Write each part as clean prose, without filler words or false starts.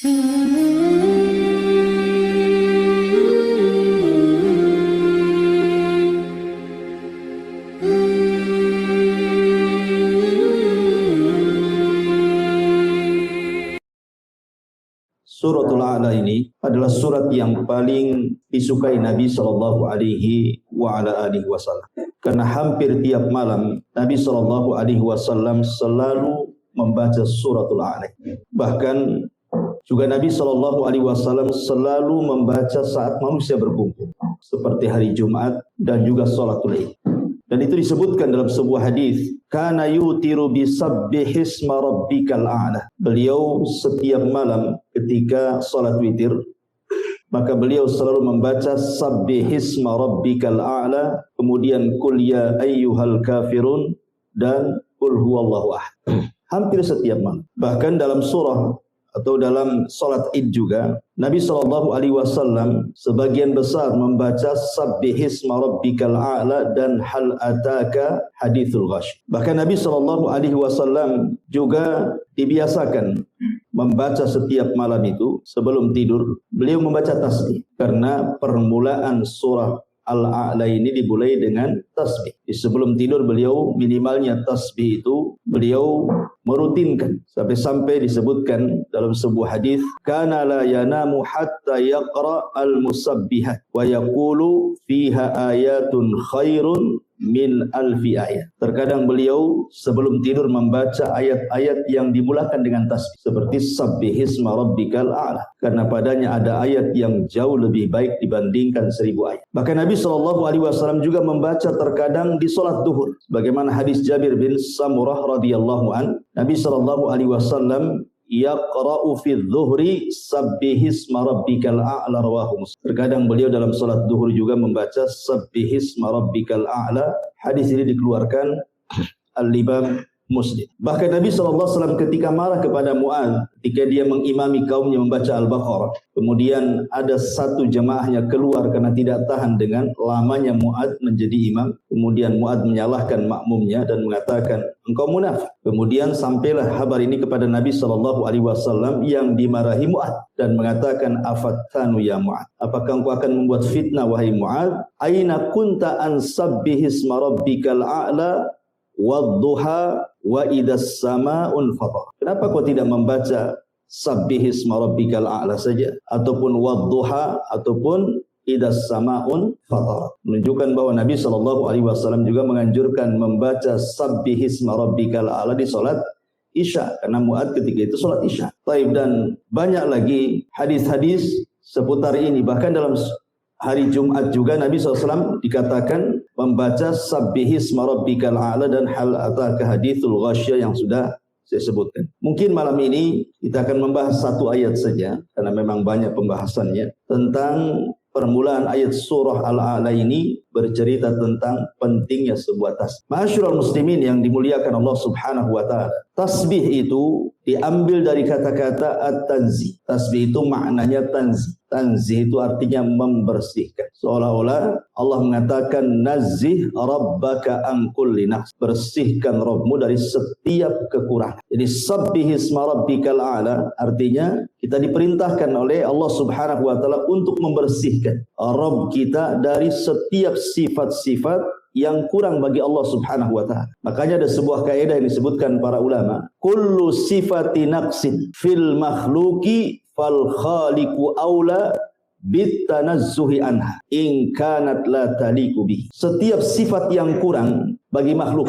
Suratul A'la ini adalah surat yang paling disukai Nabi Shallallahu Alaihi Wasallam. Karena hampir tiap malam Nabi Shallallahu Alaihi Wasallam selalu membaca suratul A'la. Bahkan juga Nabi Shallallahu Alaihi Wasallam selalu membaca saat manusia berkumpul, seperti hari Jumat dan juga sholatul Id. Dan itu disebutkan dalam sebuah hadis, kana yutiru bisabbihisma rabbikal a'la. Beliau setiap malam ketika salat witir, maka beliau selalu membaca sabbihisma rabbikal a'la, kemudian qul ya ayyuhal kafirun dan qul huwallahu ahad. Hampir setiap malam. Bahkan dalam surah atau dalam salat Id juga Nabi Shallallahu Alaihi Wasallam sebagian besar membaca sabbihisma rabbikal a'la dan hal ataka hadithul ghasy. Bahkan Nabi Shallallahu Alaihi Wasallam juga dibiasakan membaca setiap malam itu sebelum tidur beliau membaca tasbih, karena permulaan surah Al-A'la ini dimulai dengan tasbih. Di sebelum tidur beliau minimalnya tasbih itu beliau merutinkan sampai disebutkan dalam sebuah hadis, kana la yanamu hatta yaqra al-musabbihat wa yaqulu fiha ayatun khairun min alfi ayat. Terkadang beliau sebelum tidur membaca ayat-ayat yang dimulakan dengan tasbih, seperti sabbihisma rabbikal a'la, karena padanya ada ayat yang jauh lebih baik dibandingkan 1000 ayat. Bahkan Nabi Shallallahu Alaihi Wasallam juga membaca terkadang di salat duhur, bagaimana hadis Jabir bin Samurah radhiyallahu an, Nabi Shallallahu Alaihi Wasallam yaqra'u fi dhuhri sabbihisma rabbikal a'la rawahu Muslim. Terkadang beliau dalam salat duhur juga membaca sabbihisma rabbikal a'la. Hadis ini dikeluarkan Al-Imam Muslim. Bahkan Nabi SAW ketika marah kepada Mu'adz ketika dia mengimami kaumnya membaca Al-Baqarah, kemudian ada satu jamaahnya keluar karena tidak tahan dengan lamanya Mu'adz menjadi imam, kemudian Mu'adz menyalahkan makmumnya dan mengatakan, engkau munafik. Kemudian sampailah kabar ini kepada Nabi SAW yang dimarahi Mu'adz dan mengatakan, afattanu ya Mu'adz, apakah engkau akan membuat fitnah wahai Mu'adz? Aina kunta an sabbihisma rabbikal a'la wadduha wa idas sama'un fatar. Kenapa kau tidak membaca sabbihisma rabbikal a'la saja, ataupun wadduha, ataupun idas sama'un fatar? Menunjukkan bahwa Nabi SAW juga menganjurkan membaca sabbihisma rabbikal a'la di salat Isya, karena Mu'adz ketika itu salat Isya. Taib, dan banyak lagi hadis-hadis seputar ini. Bahkan dalam hari Jumat juga Nabi SAW dikatakan membaca sabbihisma rabbikal a'la dan hal ataka hadithul ghasyah yang sudah saya sebutkan. Mungkin malam ini kita akan membahas satu ayat saja, karena memang banyak pembahasannya, tentang permulaan ayat surah Al-A'la ini bercerita tentang pentingnya sebuah tasbih. Ma'asyiral muslimin yang dimuliakan Allah Subhanahu wa taala. Tasbih itu diambil dari kata-kata at-tanzih. Tasbih itu maknanya tanzih. Tanzih itu artinya membersihkan. Seolah-olah Allah mengatakan nazzih rabbaka an kulli naqs. Bersihkan Rabbmu dari setiap kekurangan. Jadi sabbihisma rabbikal a'la artinya kita diperintahkan oleh Allah Subhanahu wa taala untuk membersihkan Rabb kita dari setiap sifat-sifat yang kurang bagi Allah Subhanahu wa taala. Makanya ada sebuah kaidah yang disebutkan para ulama, kullu sifati naqsin fil makhluqi fal khaliqu aula bitanazzuhi anha in kanat la taliqu bihi. Setiap sifat yang kurang bagi makhluk,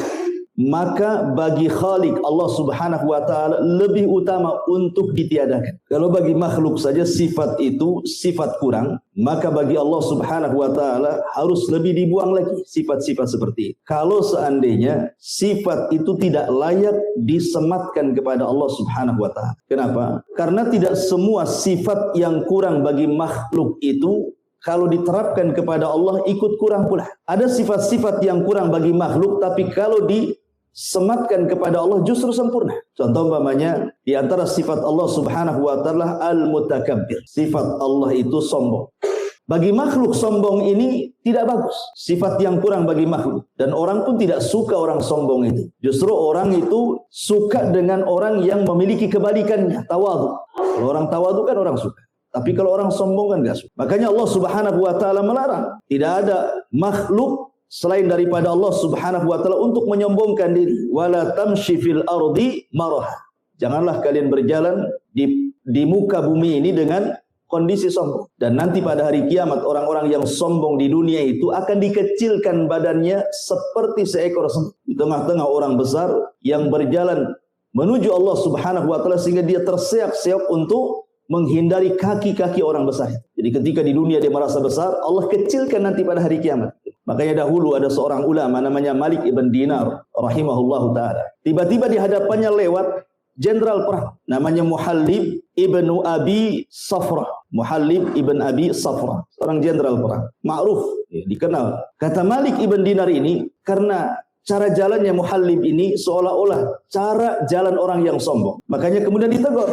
maka bagi Khalik Allah Subhanahu wa taala lebih utama untuk ditiadakan. Kalau bagi makhluk saja sifat itu sifat kurang, maka bagi Allah Subhanahu wa taala harus lebih dibuang lagi sifat-sifat seperti itu. Kalau seandainya sifat itu tidak layak disematkan kepada Allah Subhanahu wa taala. Kenapa? Karena tidak semua sifat yang kurang bagi makhluk itu kalau diterapkan kepada Allah ikut kurang pula. Ada sifat-sifat yang kurang bagi makhluk, tapi kalau disematkan kepada Allah justru sempurna. Contoh umpamanya di antara sifat Allah Subhanahu wa taala al-mutakabbir. Sifat Allah itu sombong. Bagi makhluk sombong ini tidak bagus. Sifat yang kurang bagi makhluk. Dan orang pun tidak suka orang sombong itu. Justru orang itu suka dengan orang yang memiliki kebalikannya, tawadhu. Kalau orang tawadhu kan orang suka. Tapi kalau orang sombong kan enggak suka. Makanya Allah Subhanahu wa taala melarang. Tidak ada makhluk selain daripada Allah Subhanahu wa taala untuk menyombongkan diri. Wala tamshi fil ardi maraha. Janganlah kalian berjalan di muka bumi ini dengan kondisi sombong. Dan nanti pada hari kiamat orang-orang yang sombong di dunia itu akan dikecilkan badannya seperti seekor semut. Di tengah-tengah orang besar yang berjalan menuju Allah Subhanahu wa taala sehingga dia terseok-seok untuk menghindari kaki-kaki orang besar. Jadi ketika di dunia dia merasa besar, Allah kecilkan nanti pada hari kiamat. Makanya dahulu ada seorang ulama namanya Malik ibn Dinar rahimahullahu taala. Tiba-tiba di hadapannya lewat jenderal perang namanya Muhallib ibnu Abi Safra. Muhallib ibn Abi Safra, seorang jenderal perang, ma'ruf, dikenal. Kata Malik ibn Dinar ini, karena cara jalannya Muhallib ini seolah-olah cara jalan orang yang sombong. Makanya kemudian ditegur,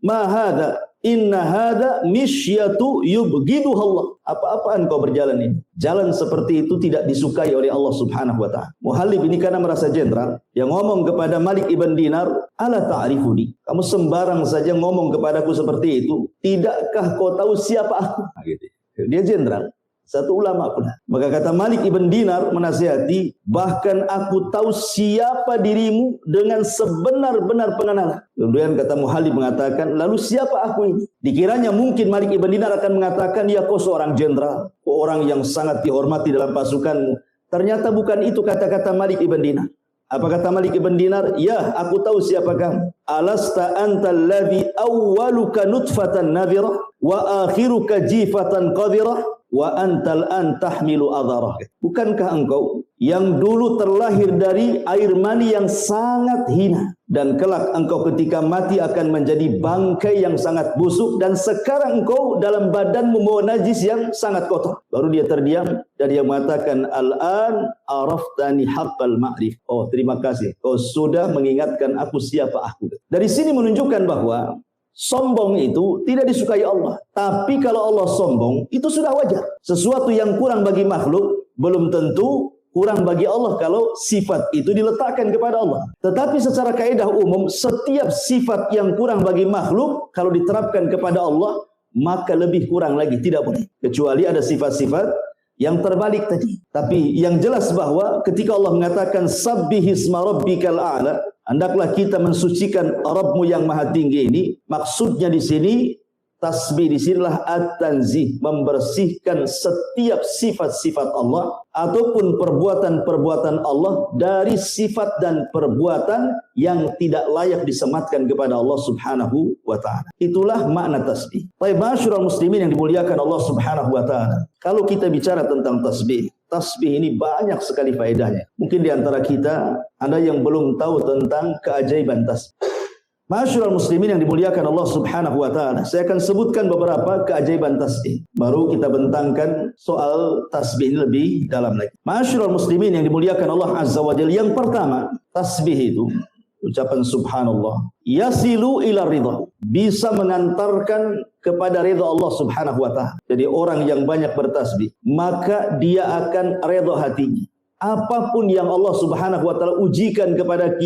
"Ma hadza? Inna hadza misyatu yubghiduhu Allah." Apa-apaan kau berjalan ini? Jalan seperti itu tidak disukai oleh Allah Subhanahu wa taala. Muhallib ini karena merasa jenderal, yang ngomong kepada Malik ibn Dinar, "Ala ta'rifuni?" Kamu sembarang saja ngomong kepadaku seperti itu. Tidakkah kau tahu siapa aku? Nah, gitu. Dia jenderal, satu ulama pula. Maka kata Malik ibn Dinar menasihati, "Bahkan aku tahu siapa dirimu dengan sebenar-benar pengenalan." Kemudian kata Muhallib mengatakan, "Lalu siapa aku ini?" Dikiranya mungkin Malik ibn Dinar akan mengatakan, "Ya kau seorang jenderal, orang yang sangat dihormati dalam pasukanmu." Ternyata bukan itu kata-kata Malik ibn Dinar. Apa kata Malik ibn Dinar? "Ya, aku tahu siapa kamu. Alasta antal ladzi awwaluka nutfatan nadhirah wa akhiruka jifatan qadirah wa antal an tahmilu adharah." Bukankah engkau yang dulu terlahir dari air mani yang sangat hina, dan kelak engkau ketika mati akan menjadi bangkai yang sangat busuk, dan sekarang engkau dalam badan membawa najis yang sangat kotor. Baru dia terdiam dan dia mengatakan, "Al-an araftani haqqal ma'rif." Oh, terima kasih, kau sudah mengingatkan aku siapa aku. Dari sini menunjukkan bahwa sombong itu tidak disukai Allah. Tapi kalau Allah sombong, itu sudah wajar. Sesuatu yang kurang bagi makhluk belum tentu kurang bagi Allah kalau sifat itu diletakkan kepada Allah. Tetapi secara kaidah umum, setiap sifat yang kurang bagi makhluk kalau diterapkan kepada Allah, maka lebih kurang lagi, tidak boleh. Kecuali ada sifat-sifat yang terbalik tadi. Tapi yang jelas bahwa ketika Allah mengatakan sabbihisma rabbikal a'la, hendaklah kita mensucikan Rabbmu yang maha tinggi ini, maksudnya di sini tasbih di sinilah at-tanzih, membersihkan setiap sifat-sifat Allah ataupun perbuatan-perbuatan Allah dari sifat dan perbuatan yang tidak layak disematkan kepada Allah Subhanahu wa taala. Itulah makna tasbih. Baik, ma'asyiral muslimin yang dimuliakan Allah Subhanahu wa taala. Kalau kita bicara tentang tasbih, tasbih ini banyak sekali faedahnya. Mungkin di antara kita ada yang belum tahu tentang keajaiban tasbih. Ma'asyiral muslimin yang dimuliakan Allah Subhanahu wa taala, saya akan sebutkan beberapa keajaiban tasbih. Baru kita bentangkan soal tasbih ini lebih dalam lagi. Ma'asyiral muslimin yang dimuliakan Allah Azza wa Jalla, yang pertama, tasbih itu ucapan subhanallah yasilu ila ridha, bisa mengantarkan kepada ridha Allah Subhanahu wa taala. Jadi orang yang banyak bertasbih, maka dia akan ridha hatinya. Apapun yang Allah Subhanahu wa taala ujikan kepada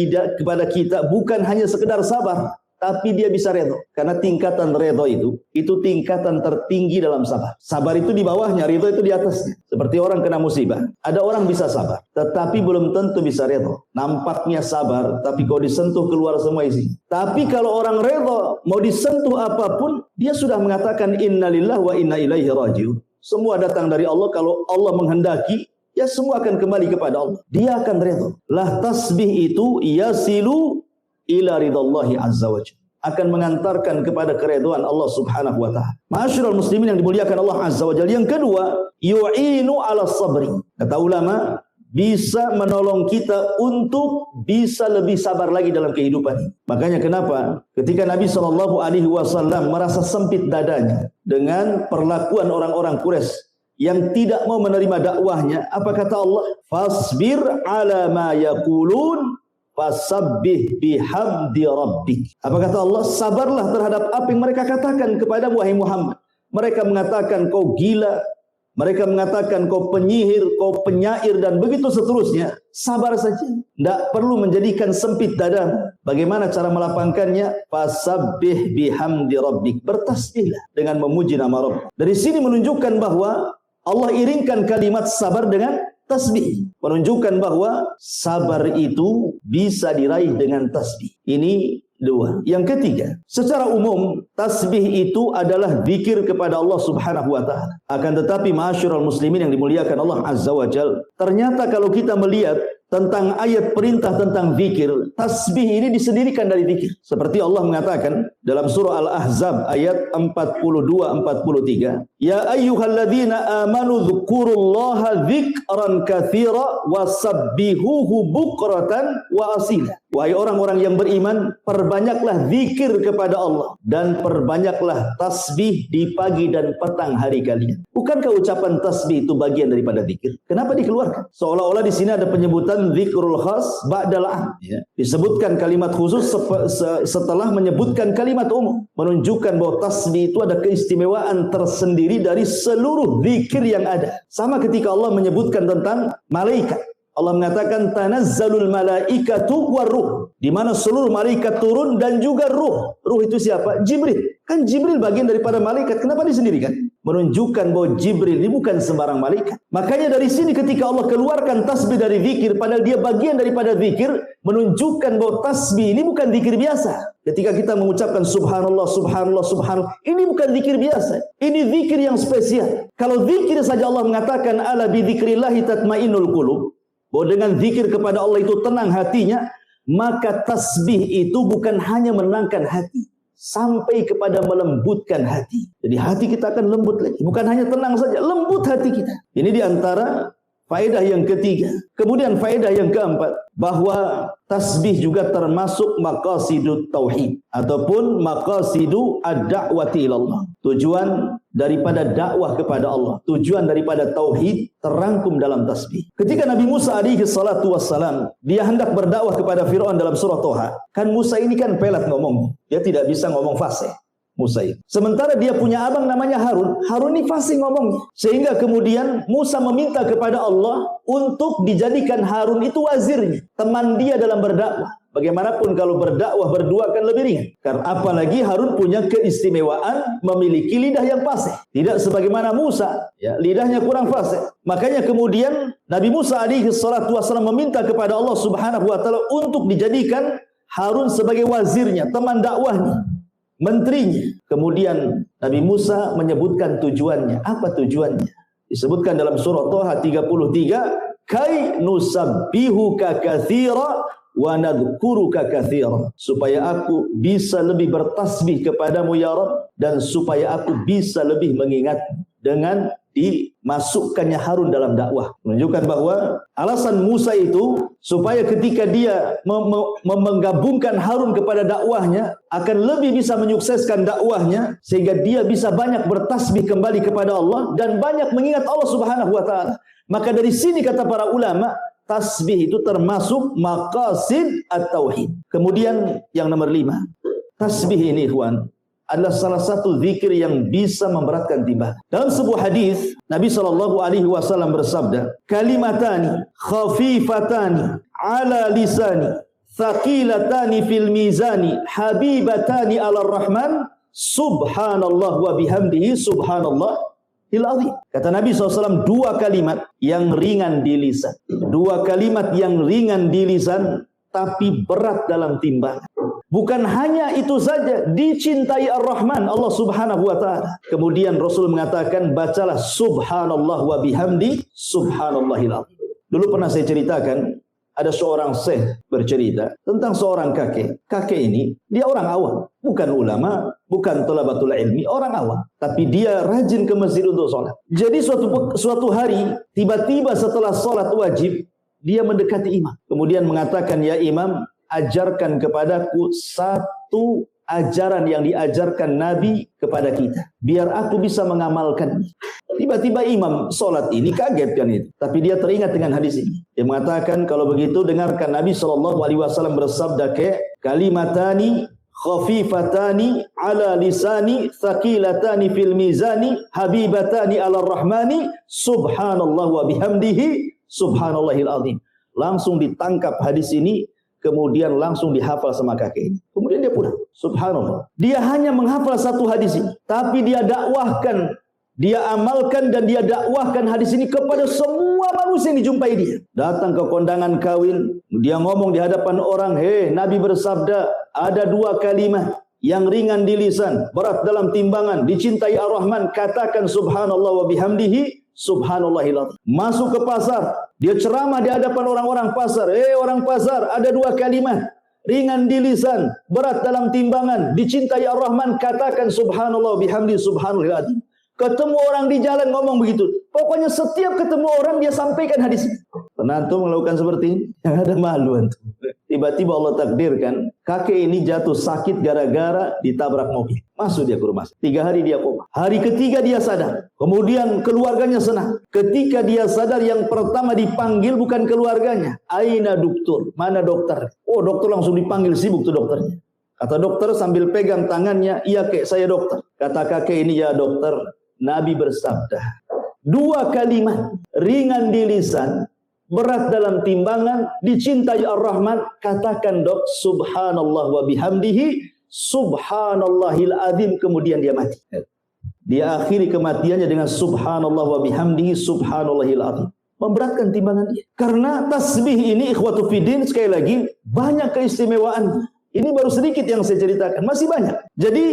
kita bukan hanya sekedar sabar, tapi dia bisa redha. Karena tingkatan redha itu tingkatan tertinggi dalam sabar. Sabar itu di bawahnya, redha itu di atasnya. Seperti orang kena musibah, ada orang bisa sabar, tetapi belum tentu bisa redha. Nampaknya sabar, tapi kalau disentuh keluar semua isi. Tapi kalau orang redha, mau disentuh apapun, dia sudah mengatakan innalillahi wa inna ilaihi raji'un. Semua datang dari Allah. Kalau Allah menghendaki, ya semua akan kembali kepada Allah. Dia akan redha. Lah tasbih itu yasilu ila ridallahi azza wa jalla, akan mengantarkan kepada keridhaan Allah Subhanahu wa taala. Ma'asyiral muslimin yang dimuliakan Allah Azza wa Jalla. Yang kedua, yu'inu ala sabri. Kata ulama, bisa menolong kita untuk bisa lebih sabar lagi dalam kehidupan ini. Makanya kenapa ketika Nabi SAW merasa sempit dadanya dengan perlakuan orang-orang Quraisy yang tidak mau menerima dakwahnya, apa kata Allah? Fasbir ala ma yaqulun fasabbih bihamdi rabbik. Apa kata Allah? Sabarlah terhadap apa yang mereka katakan kepada wahai Muhammad. Mereka mengatakan kau gila. Mereka mengatakan kau penyihir, kau penyair dan begitu seterusnya. Sabar saja. Tidak perlu menjadikan sempit dada. Bagaimana cara melapangkannya? Fasabbih bihamdi rabbik. Bertasbihlah dengan memuji nama Rabb. Dari sini menunjukkan bahwa Allah iringkan kalimat sabar dengan tasbih. Menunjukkan bahwa sabar itu bisa diraih dengan tasbih. Ini dua. Yang ketiga, secara umum tasbih itu adalah zikir kepada Allah Subhanahu wa taala. Akan tetapi ma'asyiral muslimin yang dimuliakan Allah Azza wa Jalla, ternyata kalau kita melihat tentang ayat perintah tentang zikir, tasbih ini disendirikan dari zikir. Seperti Allah mengatakan dalam surah Al-Ahzab ayat 42-43, ya ayyuhalladzina amanu dzkurullaha dzikran katsira wasabbihuhu bukratan wa asila. Wahai orang-orang yang beriman, perbanyaklah zikir kepada Allah dan perbanyaklah tasbih di pagi dan petang hari kalian. Bukankah ucapan tasbih itu bagian daripada zikir? Kenapa dikeluarkan? Seolah-olah di sini ada penyebutan zikrul khas ba'dal am. Ya. Disebutkan kalimat khusus setelah menyebutkan kalimat umum. Menunjukkan bahwa tasbih itu ada keistimewaan tersendiri dari seluruh zikir yang ada. Sama ketika Allah menyebutkan tentang malaikat. Allah mengatakan tanazzalul malaikatu waruh, di mana seluruh malaikat turun dan juga ruh. Ruh itu siapa? Jibril. Kan Jibril bagian daripada malaikat. Kenapa disendirikan? Menunjukkan bahwa Jibril ini bukan sembarang malaikat. Makanya dari sini ketika Allah keluarkan tasbih dari zikir, padahal dia bagian daripada zikir, menunjukkan bahwa tasbih ini bukan zikir biasa. Ketika kita mengucapkan subhanallah, subhanallah, subhanallah, ini bukan zikir biasa. Ini zikir yang spesial. Kalau zikir saja Allah mengatakan ala bi dzikrillahi tatmainnul qulub, bahwa dengan zikir kepada Allah itu tenang hatinya, maka tasbih itu bukan hanya menenangkan hati, sampai kepada melembutkan hati. Jadi hati kita akan lembut lagi. Bukan hanya tenang saja, lembut hati kita. Ini diantara faedah yang ketiga. Kemudian faedah yang keempat, bahwa tasbih juga termasuk maqasidut tauhid ataupun maqasidu ad-da'wati ilallah. Tujuan daripada dakwah kepada Allah, tujuan daripada tauhid terangkum dalam tasbih. Ketika Nabi Musa alaihi salatu wassalam, dia hendak berdakwah kepada Fir'aun dalam surah Toha. Kan Musa ini kan pelat ngomong, dia tidak bisa ngomong fasih. Musa itu. Sementara dia punya abang namanya Harun. Harun ini fasih ngomongnya. Sehingga kemudian Musa meminta kepada Allah untuk dijadikan Harun itu wazirnya, teman dia dalam berdakwah. Bagaimanapun kalau berdakwah berdua akan lebih ringan. Karena apalagi Harun punya keistimewaan memiliki lidah yang fasih. Tidak sebagaimana Musa, ya, lidahnya kurang fasih. Makanya kemudian Nabi Musa alaihi salatu wasallam meminta kepada Allah Subhanahu wa taala untuk dijadikan Harun sebagai wazirnya, teman dakwahnya, menterinya. Kemudian Nabi Musa menyebutkan tujuannya. Apa tujuannya? Disebutkan dalam surah Toha 33, kai nusabbihuka katsira wa nadhkuruka katsira, supaya aku bisa lebih bertasbih kepadamu ya Rabb, dan supaya aku bisa lebih mengingatmu. Dengan dimasukkannya Harun dalam dakwah, menunjukkan bahwa alasan Musa itu supaya ketika dia menggabungkan Harun kepada dakwahnya akan lebih bisa menyukseskan dakwahnya, sehingga dia bisa banyak bertasbih kembali kepada Allah dan banyak mengingat Allah Subhanahu wa taala. Maka dari sini kata para ulama, tasbih itu termasuk maqasid at-tauhid. Kemudian yang nomor 5, tasbih ini ikhwan adalah salah satu zikir yang bisa memberatkan timbangan. Dalam sebuah hadis Nabi SAW bersabda, kalimatani khafifatani ala lisani thaqilatani fil mizani habibatani ala rahman subhanallah wa bihamdihi subhanallah il azim. Kata Nabi SAW, dua kalimat yang ringan di lisan, dua kalimat yang ringan di lisan tapi berat dalam timbangan. Bukan hanya itu saja, dicintai Ar-Rahman, Allah Subhanahu wa taala. Kemudian Rasul mengatakan, bacalah subhanallah wa bihamdi subhanallahil azim. Dulu pernah saya ceritakan, ada seorang syekh bercerita tentang seorang kakek. Kakek ini, dia orang awam, bukan ulama, bukan thalabatul ilmi, orang awam. Tapi dia rajin ke masjid untuk sholat. Jadi suatu hari, tiba-tiba setelah sholat wajib, dia mendekati imam. Kemudian mengatakan, ya imam, ajarkan kepadaku satu ajaran yang diajarkan Nabi kepada kita, biar aku bisa mengamalkan. Tiba-tiba imam sholat ini kaget kan itu, tapi dia teringat dengan hadis ini. Dia mengatakan, kalau begitu dengarkan Nabi SAW bersabda, kalimatani khafifatani ala lisani, thaqilatani fil mizani, habibatani ala rahmani, subhanallah wa bihamdihi, subhanallahil azim. Langsung ditangkap hadis ini, kemudian langsung dihafal sama kakek ini. Kemudian dia pulang. Subhanallah. Dia hanya menghafal satu hadis ini, tapi dia dakwahkan, dia amalkan dan dia dakwahkan hadis ini kepada semua manusia yang dijumpai dia. Datang ke kondangan kawin, dia ngomong di hadapan orang, Nabi bersabda, ada 2 kalimat yang ringan di lisan, berat dalam timbangan, dicintai Ar-Rahman, katakan subhanallah wa bihamdihi, subhanallahil azim. Masuk ke pasar, dia ceramah di hadapan orang-orang pasar. Orang pasar, ada 2 kalimat ringan di lisan, berat dalam timbangan, dicintai Ar-Rahman, katakan subhanallah wa bihamdihi, subhanallahil azim. Ketemu orang di jalan ngomong begitu. Pokoknya setiap ketemu orang dia sampaikan hadis ini. Pernah antum melakukan seperti ini? Yang ada malu antum. Tiba-tiba Allah takdirkan kakek ini jatuh sakit gara-gara ditabrak mobil. Masuk dia ke rumah. 3 hari dia koma. Hari ketiga dia sadar. Kemudian keluarganya senang. Ketika dia sadar, yang pertama dipanggil bukan keluarganya. Aina dokter? Mana dokter? Oh, dokter langsung dipanggil, sibuk tuh dokternya. Kata dokter sambil pegang tangannya, iya kek, saya dokter. Kata kakek ini, ya dokter, Nabi bersabda, 2 kalimat ringan di lisan, berat dalam timbangan, dicintai Ar-Rahman, katakan dok, subhanallah wa bihamdihi, subhanallahil azim. Kemudian dia mati. Dia akhiri kematiannya dengan subhanallah wa bihamdihi, subhanallahil azim. Memberatkan timbangan dia. Karena tasbih ini, ikhwatu fiddin, sekali lagi, banyak keistimewaan. Ini baru sedikit yang saya ceritakan, masih banyak. Jadi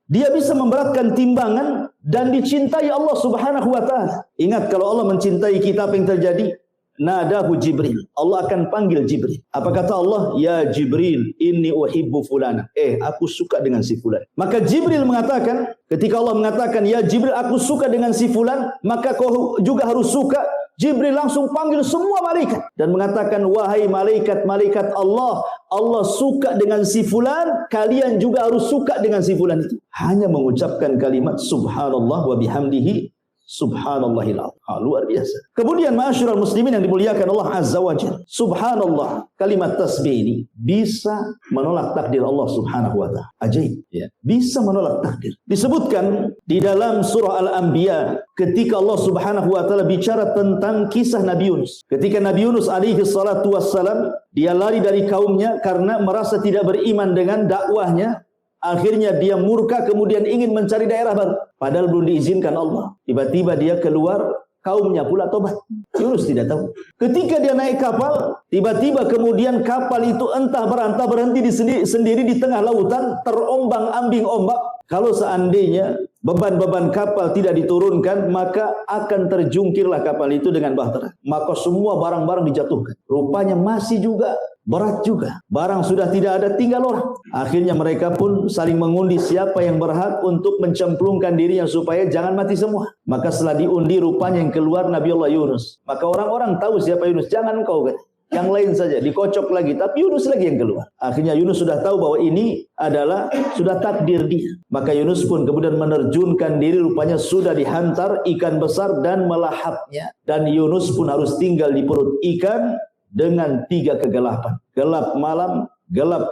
dia bisa memberatkan timbangan dan dicintai Allah Subhanahu wa taala. Ingat, kalau Allah mencintai kita, apa yang terjadi? Nadahu Jibril. Allah akan panggil Jibril. Apa kata Allah? Ya Jibril, inni uhibbu fulana. Aku suka dengan si fulan. Maka Jibril mengatakan, ketika Allah mengatakan, ya Jibril, aku suka dengan si fulan, maka kau juga harus suka. Jibril langsung panggil semua malaikat dan mengatakan, wahai malaikat-malaikat Allah, Allah suka dengan si fulan, kalian juga harus suka dengan si fulan itu. Hanya mengucapkan kalimat subhanallah wa bihamdihi, subhanallahil azim. Luar biasa. Kemudian ma'asyiral muslimin yang dimuliakan Allah Azza wa Jalla, subhanallah, kalimat tasbih ini bisa menolak takdir Allah Subhanahu wa taala. Ajaib, ya. Bisa menolak takdir. Disebutkan di dalam surah Al-Anbiya ketika Allah Subhanahu wa taala bicara tentang kisah Nabi Yunus. Ketika Nabi Yunus alaihi salatu wassalam, dia lari dari kaumnya karena merasa tidak beriman dengan dakwahnya. Akhirnya dia murka, kemudian ingin mencari daerah baru. Padahal belum diizinkan Allah. Tiba-tiba dia keluar, kaumnya pula tobat. Yunus tidak tahu. Ketika dia naik kapal, tiba-tiba kemudian kapal itu entah berantah berhenti sendiri di tengah lautan, terombang-ambing ombak. Kalau seandainya beban-beban kapal tidak diturunkan, maka akan terjungkirlah kapal itu dengan bahtera. Maka semua barang-barang dijatuhkan. Rupanya masih juga berat juga. Barang sudah tidak ada, tinggal orang. Akhirnya mereka pun saling mengundi siapa yang berhak untuk mencemplungkan dirinya supaya jangan mati semua. Maka setelah diundi, rupanya yang keluar Nabi Allah Yunus. Maka orang-orang tahu siapa Yunus. Jangan kau, kan? Yang lain saja dikocok lagi, tapi Yunus lagi yang keluar. Akhirnya Yunus sudah tahu bahwa ini adalah sudah takdir dia. Maka Yunus pun kemudian menerjunkan diri, rupanya sudah dihantar ikan besar dan melahapnya. Dan Yunus pun harus tinggal di perut ikan dengan 3 kegelapan. Gelap malam, gelap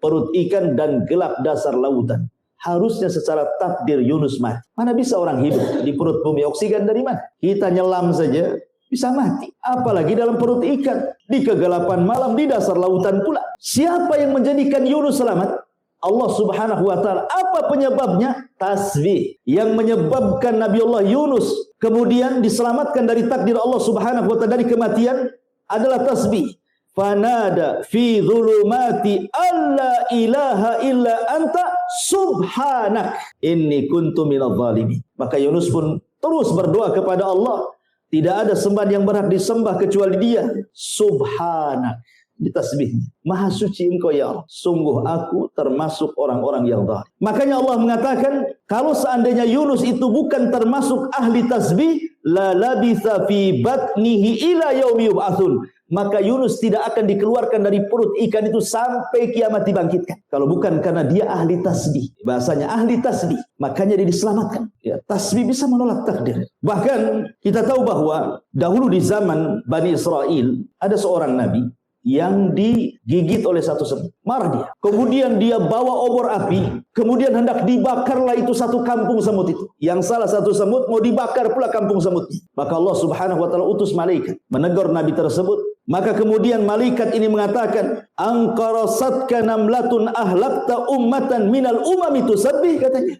perut ikan, dan gelap dasar lautan. Harusnya secara takdir Yunus mati. Mana bisa orang hidup di perut bumi? Oksigen dari mana? Kita nyelam saja bisa mati. Apalagi dalam perut ikan. Di kegelapan malam, di dasar lautan pula. Siapa yang menjadikan Yunus selamat? Allah Subhanahu wa ta'ala. Apa penyebabnya? Tasbih. Yang menyebabkan Nabi Allah Yunus kemudian diselamatkan dari takdir Allah Subhanahu wa ta'ala, dari kematian, adalah tasbih. Fanada fi dhulumati alla ilaha illa anta subhanak inni kuntu minadh dhalimin. Maka Yunus pun terus berdoa kepada Allah. Tidak ada sembahan yang berhak disembah kecuali Dia. Subhanak. Di tasbihnya. Maha suci Engkau ya Allah. Sungguh aku termasuk orang-orang yang zalim. Makanya Allah mengatakan, kalau seandainya Yunus itu bukan termasuk ahli tasbih, la labitha fi batnihi ila yaumi yub'atsun. Maka Yunus tidak akan dikeluarkan dari perut ikan itu sampai kiamat dibangkitkan. Kalau bukan karena dia ahli tasbih. Bahasanya ahli tasbih. Makanya dia diselamatkan. Ya, tasbih bisa menolak takdir. Bahkan kita tahu bahwa dahulu di zaman Bani Israel ada seorang nabi yang digigit oleh satu semut. Marah dia. Kemudian dia bawa obor api, kemudian hendak dibakarlah itu satu kampung semut itu. Yang salah satu semut mau dibakar pula kampung semutnya. Maka Allah Subhanahu wa taala utus malaikat menegur nabi tersebut. Maka kemudian malaikat ini mengatakan, "Angqarasatka namlatun ahlakta ummatan minal umami tusabbih," katanya.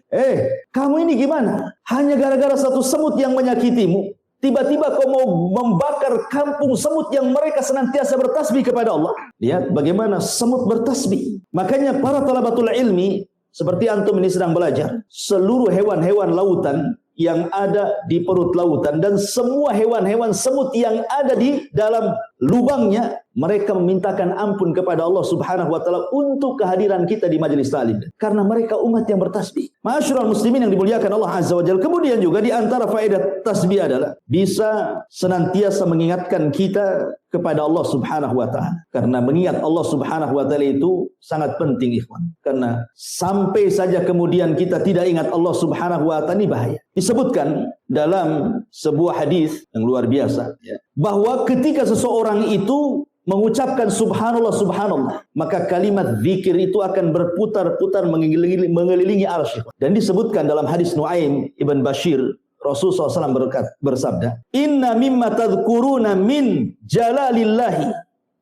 Kamu ini gimana? Hanya gara-gara satu semut yang menyakitimu, tiba-tiba kau mau membakar kampung semut yang mereka senantiasa bertasbih kepada Allah. Lihat bagaimana semut bertasbih. Makanya para talabatul ilmi, seperti antum ini sedang belajar, seluruh hewan-hewan lautan yang ada di perut lautan dan semua hewan-hewan semut yang ada di dalam lubangnya, mereka memintakan ampun kepada Allah Subhanahu wa taala untuk kehadiran kita di majelis taklim, karena mereka umat yang bertasbih. Ma'asyiral muslimin yang dimuliakan Allah Azza wa Jalla. Kemudian juga di antara faedah tasbih adalah bisa senantiasa mengingatkan kita kepada Allah Subhanahu wa taala. Karena mengingat Allah Subhanahu wa taala itu sangat penting, ikhwan. Karena sampai saja kemudian kita tidak ingat Allah Subhanahu wa taala, ini bahaya. Disebutkan dalam sebuah hadis yang luar biasa, bahwa ketika seseorang itu mengucapkan subhanallah subhanallah, maka kalimat zikir itu akan berputar-putar mengelilingi arsy. Dan disebutkan dalam hadis Nuaim ibn Bashir, Rasulullah SAW bersabda, "Inna mimma tadhkuruna min jalalillahi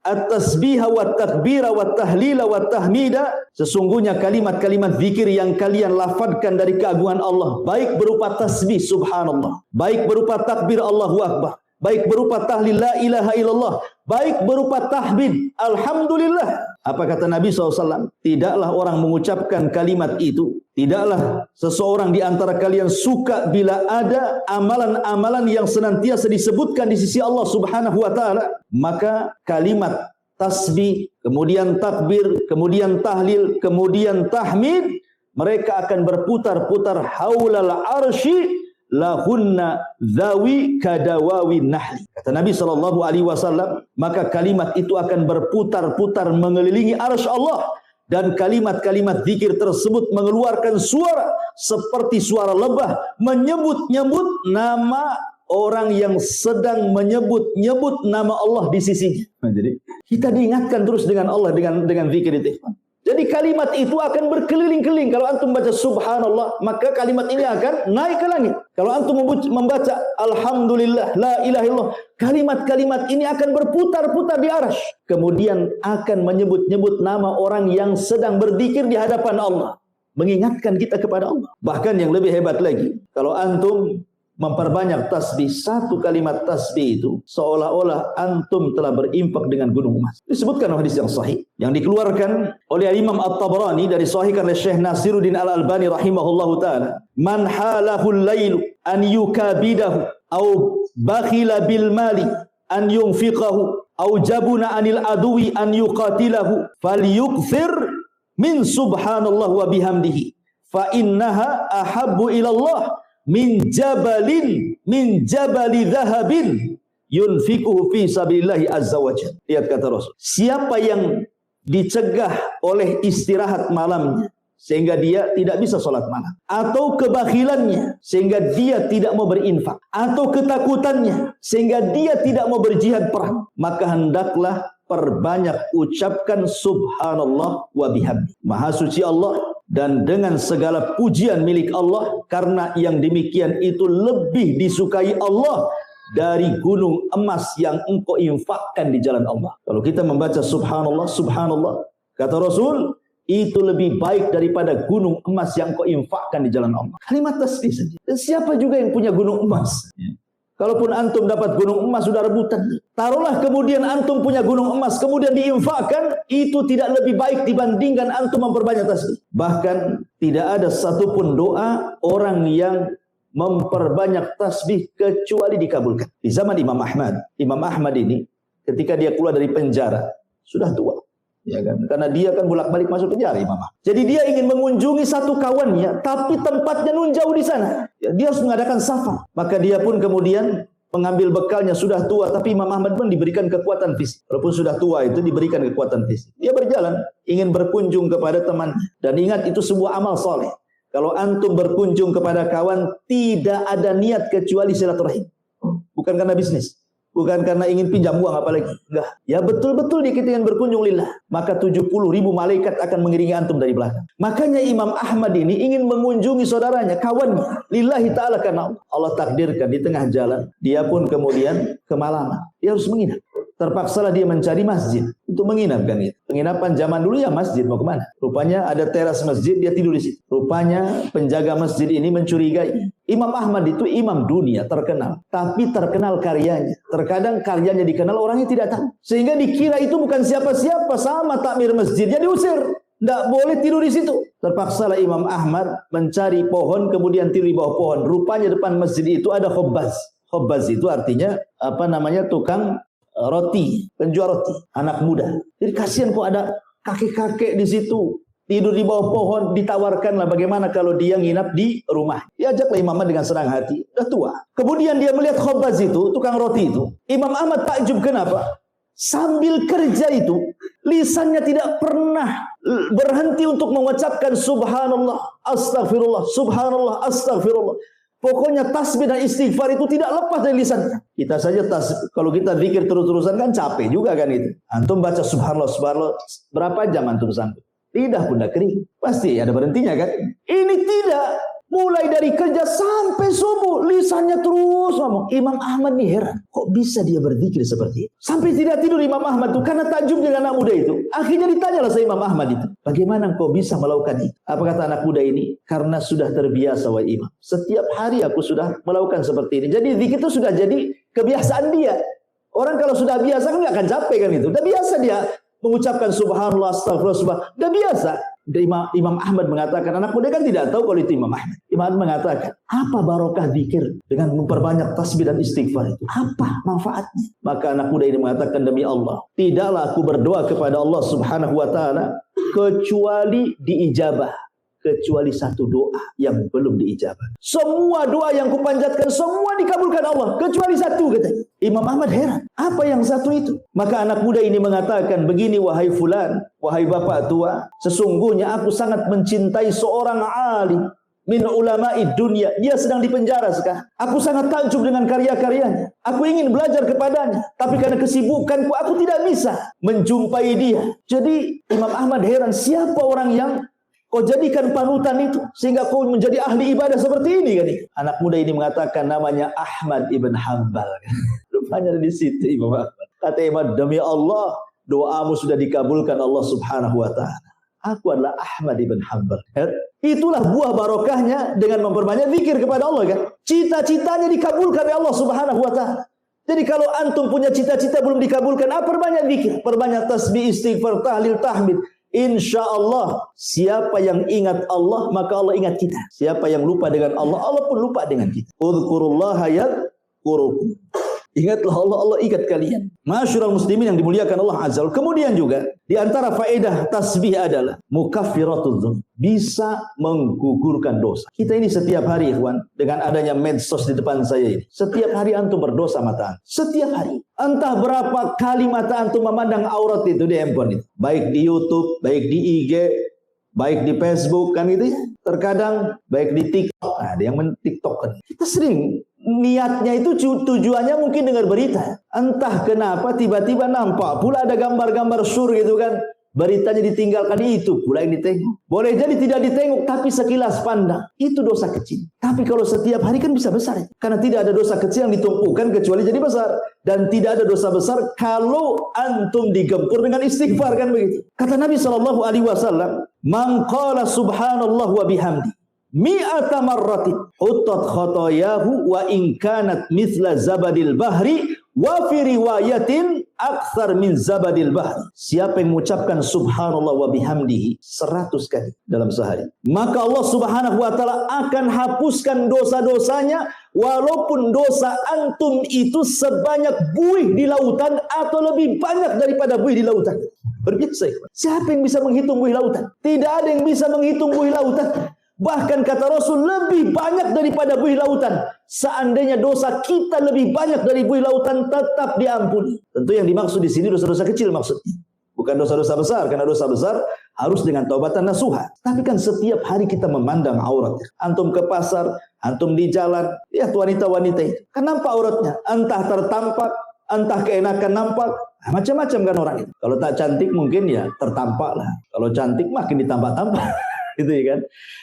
at-tasbiha wa takbira wa tahlila wa tahmida." Sesungguhnya kalimat-kalimat zikir yang kalian lafadkan dari keagungan Allah, baik berupa tasbih subhanallah, baik berupa takbir Allahu akbar, baik berupa tahlil la ilaha illallah, baik berupa tahmid alhamdulillah. Apa kata Nabi SAW? Tidaklah orang mengucapkan kalimat itu, tidaklah seseorang di antara kalian suka bila ada amalan-amalan yang senantiasa disebutkan di sisi Allah Subhanahu wa taala, maka kalimat tasbih, kemudian takbir, kemudian tahlil, kemudian tahmid, mereka akan berputar-putar haulal arsy lahunna zawi kadawawi nahli. Kata Nabi SAW, maka kalimat itu akan berputar-putar mengelilingi arsy Allah, dan kalimat-kalimat zikir tersebut mengeluarkan suara seperti suara lebah, menyebut-nyebut nama orang yang sedang menyebut-nyebut nama Allah di sisinya. Jadi kita diingatkan terus dengan Allah dengan zikir itu. Jadi kalimat itu akan berkeliling-keliling. Kalau antum baca subhanallah, maka kalimat ini akan naik ke langit. Kalau antum membaca alhamdulillah, la ilaha illallah, kalimat-kalimat ini akan berputar-putar di arsy. Kemudian akan menyebut-nyebut nama orang yang sedang berzikir di hadapan Allah, mengingatkan kita kepada Allah. Bahkan yang lebih hebat lagi, kalau antum memperbanyak tasbih, satu kalimat tasbih itu seolah-olah antum telah berinfak dengan gunung emas. Disebutkan hadis yang sahih yang dikeluarkan oleh Imam At-Tabrani dari sahihkan oleh Syekh Nasiruddin Al-Albani rahimahullahu taala, "Man halahul lailu an yukabidahu au bakhila bil mali an yunfiqahu au jabuna anil adwi an yuqatilahu falyukthir min subhanallah wa bihamdihi fa innaha ahabbu ila Allah min jabali dhahabin yunfikuhu fi sabilillahi azza wajalla." Lihat kata Rasul, siapa yang dicegah oleh istirahat malamnya sehingga dia tidak bisa sholat malam, atau kebakhilannya sehingga dia tidak mau berinfak, atau ketakutannya sehingga dia tidak mau berjihad perang, maka hendaklah perbanyak ucapkan subhanallah wa bihamdi. Maha suci Allah dan dengan segala pujian milik Allah, karena yang demikian itu lebih disukai Allah dari gunung emas yang engkau infakkan di jalan Allah. Kalau kita membaca subhanallah, subhanallah, kata Rasul, itu lebih baik daripada gunung emas yang engkau infakkan di jalan Allah. Kalimat tasbih saja. Dan siapa juga yang punya gunung emas? Kalaupun antum dapat gunung emas, sudah rebutan. Taruhlah kemudian antum punya gunung emas, kemudian diinfakkan, itu tidak lebih baik dibandingkan antum memperbanyak tasbih. Bahkan tidak ada satupun doa orang yang memperbanyak tasbih kecuali dikabulkan. Di zaman Imam Ahmad ini ketika dia keluar dari penjara, sudah tua. Ya kan? Karena dia kan bolak-balik masuk penjara, Imam Ahmad. Jadi dia ingin mengunjungi satu kawannya, tapi tempatnya nun jauh di sana. Ya, dia harus mengadakan safar. Maka dia pun kemudian mengambil bekalnya, sudah tua, tapi Imam Ahmad pun diberikan kekuatan fisik. Walaupun sudah tua itu diberikan kekuatan fisik. Dia berjalan, ingin berkunjung kepada teman. Dan ingat, itu sebuah amal soleh. Kalau antum berkunjung kepada kawan, tidak ada niat kecuali silaturahim. Bukan karena bisnis. Bukan karena ingin pinjam uang apalagi. Enggak. Ya betul-betul dia ingin berkunjung lillah. Maka 70.000 malaikat akan mengiringi antum dari belakang. Makanya Imam Ahmad ini ingin mengunjungi saudaranya, kawannya. Lillahi ta'ala karena Allah takdirkan di tengah jalan. Dia pun kemudian kemalaman. Dia harus menginap. Terpaksalah dia mencari masjid untuk menginap kan gitu. Penginapan zaman dulu ya masjid, mau kemana? Rupanya ada teras masjid, dia tidur di situ. Rupanya penjaga masjid ini mencurigai. Imam Ahmad itu imam dunia terkenal, tapi terkenal karyanya. Terkadang karyanya dikenal, orangnya tidak tahu. Sehingga dikira itu bukan siapa-siapa, sama takmir masjid, jadi diusir. Tidak boleh tidur di situ. Terpaksalah Imam Ahmad mencari pohon, kemudian tidur di bawah pohon. Rupanya depan masjid itu ada khobbaz. Khobbaz itu artinya tukang roti, penjual roti, anak muda. Jadi kasihan kok ada kakek-kakek di situ tidur di bawah pohon. Ditawarkanlah bagaimana kalau dia nginap di rumah. Diajaklah Imam Ahmad dengan senang hati. Sudah tua. Kemudian dia melihat khobbaz itu, tukang roti itu. Imam Ahmad takjub, kenapa? Sambil kerja itu, lisannya tidak pernah berhenti untuk mengucapkan subhanallah, astagfirullah, subhanallah, astagfirullah. Pokoknya tasbih dan istighfar itu tidak lepas dari lisannya. Kita saja kalau kita zikir terus-terusan kan capek juga kan itu. Antum baca subhanallah, subhanallah, berapa jam antum sanggup? Lidah pun dah kering. Pasti ada berhentinya kan? Ini tidak. Mulai dari kerja sampai subuh, lisannya terus ngomong. Imam Ahmad nih heran, kok bisa dia berzikir seperti itu? Sampai tidak tidur Imam Ahmad itu karena takjub dengan anak muda itu. Akhirnya ditanyalah sama Imam Ahmad itu, bagaimana kau bisa melakukan itu? Apa kata anak muda ini? Karena sudah terbiasa wahai Imam. Setiap hari aku sudah melakukan seperti ini. Jadi zikir itu sudah jadi kebiasaan dia. Orang kalau sudah biasa kan nggak akan capek kan itu. Udah biasa dia mengucapkan subhanallah, astagfirullah, subhanallah. Udah biasa. Imam Ahmad mengatakan, anak muda kan tidak tahu kalau itu Imam Ahmad. Imam Ahmad mengatakan, apa barokah zikir dengan memperbanyak tasbih dan istighfar itu? Apa manfaatnya? Maka anak muda ini mengatakan, demi Allah, tidaklah aku berdoa kepada Allah Subhanahu wa taala kecuali diijabah. Kecuali satu doa yang belum diijabah. Semua doa yang kupanjatkan semua dikabulkan Allah, kecuali satu, katanya. Imam Ahmad heran, apa yang satu itu? Maka anak muda ini mengatakan, begini wahai fulan, wahai bapak tua, sesungguhnya aku sangat mencintai seorang alim min ulama'i dunia. Dia sedang dipenjara sekarang. Aku sangat takjub dengan karya-karyanya. Aku ingin belajar kepadanya, tapi karena kesibukanku aku tidak bisa menjumpai dia. Jadi Imam Ahmad heran, siapa orang yang kau jadikan panutan itu sehingga kau menjadi ahli ibadah seperti ini kan? Anak muda ini mengatakan namanya Ahmad ibn Hanbal. Rupanya di situ Imam Ahmad. Kata Imam, demi Allah, doamu sudah dikabulkan Allah Subhanahu wa taala. Aku adalah Ahmad ibn Hanbal. Itulah buah barokahnya dengan memperbanyak zikir kepada Allah kan. Cita-citanya dikabulkan oleh Allah Subhanahu wa taala. Jadi kalau antum punya cita-cita belum dikabulkan, perbanyak zikir, perbanyak tasbih, istighfar, tahlil, tahmid. Insya Allah, siapa yang ingat Allah, maka Allah ingat kita. Siapa yang lupa dengan Allah, Allah pun lupa dengan kita. Udhkurullaha yadhkurukum. Ingatlah Allah, Allah ingat kalian. Masyurul muslimin yang dimuliakan Allah Azza wa Jalla. Kemudian juga, di antara faedah tasbih adalah mukaffiratul dzunub. Bisa menggugurkan dosa. Kita ini setiap hari, ikhwan, dengan adanya medsos di depan saya ini, setiap hari antum berdosa mata. Setiap hari. Entah berapa kali mata antum memandang aurat itu di handphone itu. Baik di YouTube, baik di IG, baik di Facebook, kan gitu ya. Terkadang baik di TikTok. Nah, ada yang men-TikTok kan. Kita sering niatnya itu tujuannya mungkin dengar berita. Entah kenapa tiba-tiba nampak pula ada gambar-gambar sur gitu kan. Beritanya ditinggalkan, itu pula yang ditengok. Boleh jadi tidak ditengok, tapi sekilas pandang. Itu dosa kecil. Tapi kalau setiap hari kan bisa besar. Karena tidak ada dosa kecil yang ditumpukan kecuali jadi besar. Dan tidak ada dosa besar kalau antum digempur dengan istighfar, kan begitu. Kata Nabi SAW, man qala subhanallah wa bihamdi mi'ata marratin hutat khotoyahu wa in kanat mithla zabadil bahri wa fi riwayatin akthar min zabadil bahri. Siapa yang mengucapkan subhanallah wa bihamdihi 100 kali dalam sehari, maka Allah Subhanahu wa taala akan hapuskan dosa-dosanya walaupun dosa antum itu sebanyak buih di lautan atau lebih banyak daripada buih di lautan. Berbiasa. Siapa yang bisa menghitung buih lautan? Tidak ada yang bisa menghitung buih lautan. Bahkan kata Rasul, lebih banyak daripada buih lautan. Seandainya dosa kita lebih banyak dari buih lautan, tetap diampuni. Tentu yang dimaksud di sini dosa-dosa kecil maksudnya. Bukan dosa-dosa besar, karena dosa besar harus dengan taubatan nasuha. Tapi kan setiap hari kita memandang aurat. Antum ke pasar, antum di jalan, lihat wanita-wanita itu. Kan nampak auratnya. Entah tertampak, entah keenakan nampak, macam-macam kan orang itu. Kalau tak cantik mungkin ya tertampak lah. Kalau cantik makin ditampak-tampak. Gitu ya kan.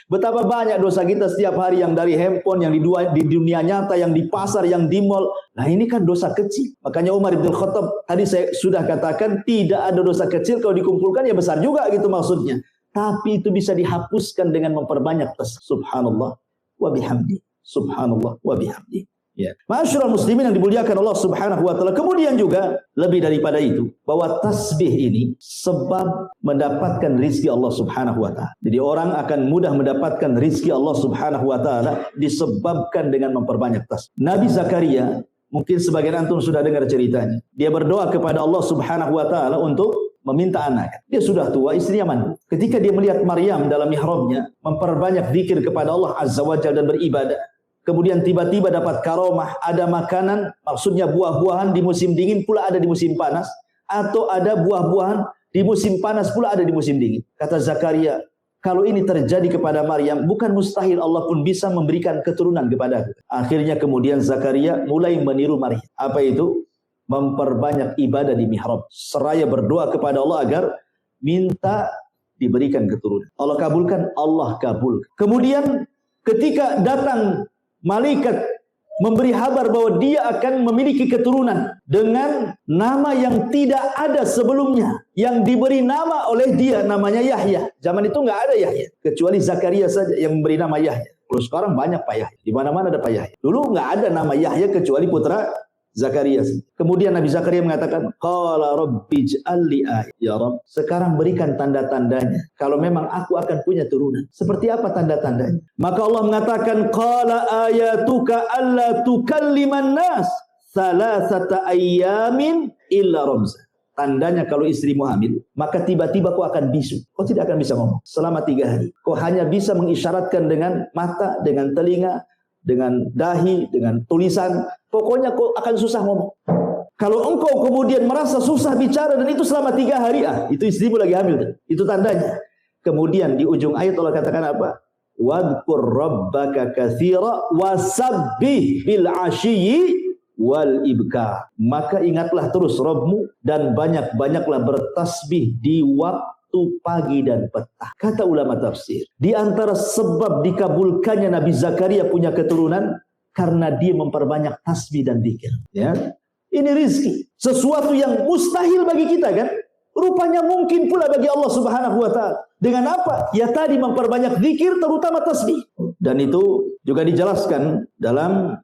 Betapa banyak dosa kita setiap hari, yang dari handphone, yang di dunia nyata, yang di pasar, yang di mall. Nah ini kan dosa kecil. Makanya Umar bin Khattab tadi saya sudah katakan, tidak ada dosa kecil, kalau dikumpulkan ya besar juga gitu maksudnya. Tapi itu bisa dihapuskan dengan memperbanyak tasbih. Subhanallah wa bihamdi. Subhanallah wa bihamdi. Ya. Ma'asyiral muslimin yang dimuliakan Allah Subhanahu wa taala. Kemudian juga lebih daripada itu, bahwa tasbih ini sebab mendapatkan rizki Allah Subhanahu wa taala. Jadi orang akan mudah mendapatkan rizki Allah Subhanahu wa taala disebabkan dengan memperbanyak tasbih. Nabi Zakaria, mungkin sebagian antum sudah dengar ceritanya. Dia berdoa kepada Allah Subhanahu wa taala untuk meminta anak. Dia sudah tua, istrinya mandul. Ketika dia melihat Maryam dalam mihrabnya memperbanyak zikir kepada Allah Azza wa Jalla dan beribadah, kemudian tiba-tiba dapat karomah, ada makanan, maksudnya buah-buahan di musim dingin pula ada di musim panas, atau ada buah-buahan di musim panas pula ada di musim dingin. Kata Zakaria, kalau ini terjadi kepada Maryam, bukan mustahil Allah pun bisa memberikan keturunan kepada aku. Akhirnya kemudian Zakaria mulai meniru Maryam. Apa itu? Memperbanyak ibadah di mihrab, seraya berdoa kepada Allah agar minta diberikan keturunan. Allah kabulkan, Allah kabul. Kemudian ketika datang malaikat memberi kabar bahwa dia akan memiliki keturunan dengan nama yang tidak ada sebelumnya, yang diberi nama oleh dia, namanya Yahya. Zaman itu nggak ada Yahya, kecuali Zakaria saja yang memberi nama Yahya. Kalau sekarang banyak Pak Yahya, di mana-mana ada Pak Yahya. Dulu nggak ada nama Yahya kecuali putra Zakaria. Kemudian Nabi Zakaria mengatakan, qala rabbi ij'alli ayat. Ya Rabb, sekarang berikan tanda-tandanya kalau memang aku akan punya turunan. Seperti apa tanda-tandanya? Maka Allah mengatakan, qala ayatuka alla tukalliman nas salasata ayyamin illa ramza. Tandanya kalau istrimu hamil, maka tiba-tiba kau akan bisu. Kau tidak akan bisa ngomong selama 3 hari. Kau hanya bisa mengisyaratkan dengan mata, dengan telinga, dengan dahi, dengan tulisan. Pokoknya kau akan susah ngomong. Kalau engkau kemudian merasa susah bicara dan itu selama 3 hari, itu istrimu lagi hamil. Itu tandanya. Kemudian di ujung ayat Allah katakan apa? Wadhkur rabbaka katsira wasabbih bil ashiyyi wal ibkar. Maka ingatlah terus Rabbmu dan banyak-banyaklah bertasbih di waktu pagi dan petang. Kata ulama tafsir, di antara sebab dikabulkannya Nabi Zakaria punya keturunan karena dia memperbanyak tasbih dan zikir. Ya, ini rizki, sesuatu yang mustahil bagi kita kan? Rupanya mungkin pula bagi Allah Subhanahu wa taala. Dengan apa? Ya tadi memperbanyak zikir, terutama tasbih. Dan itu juga dijelaskan dalam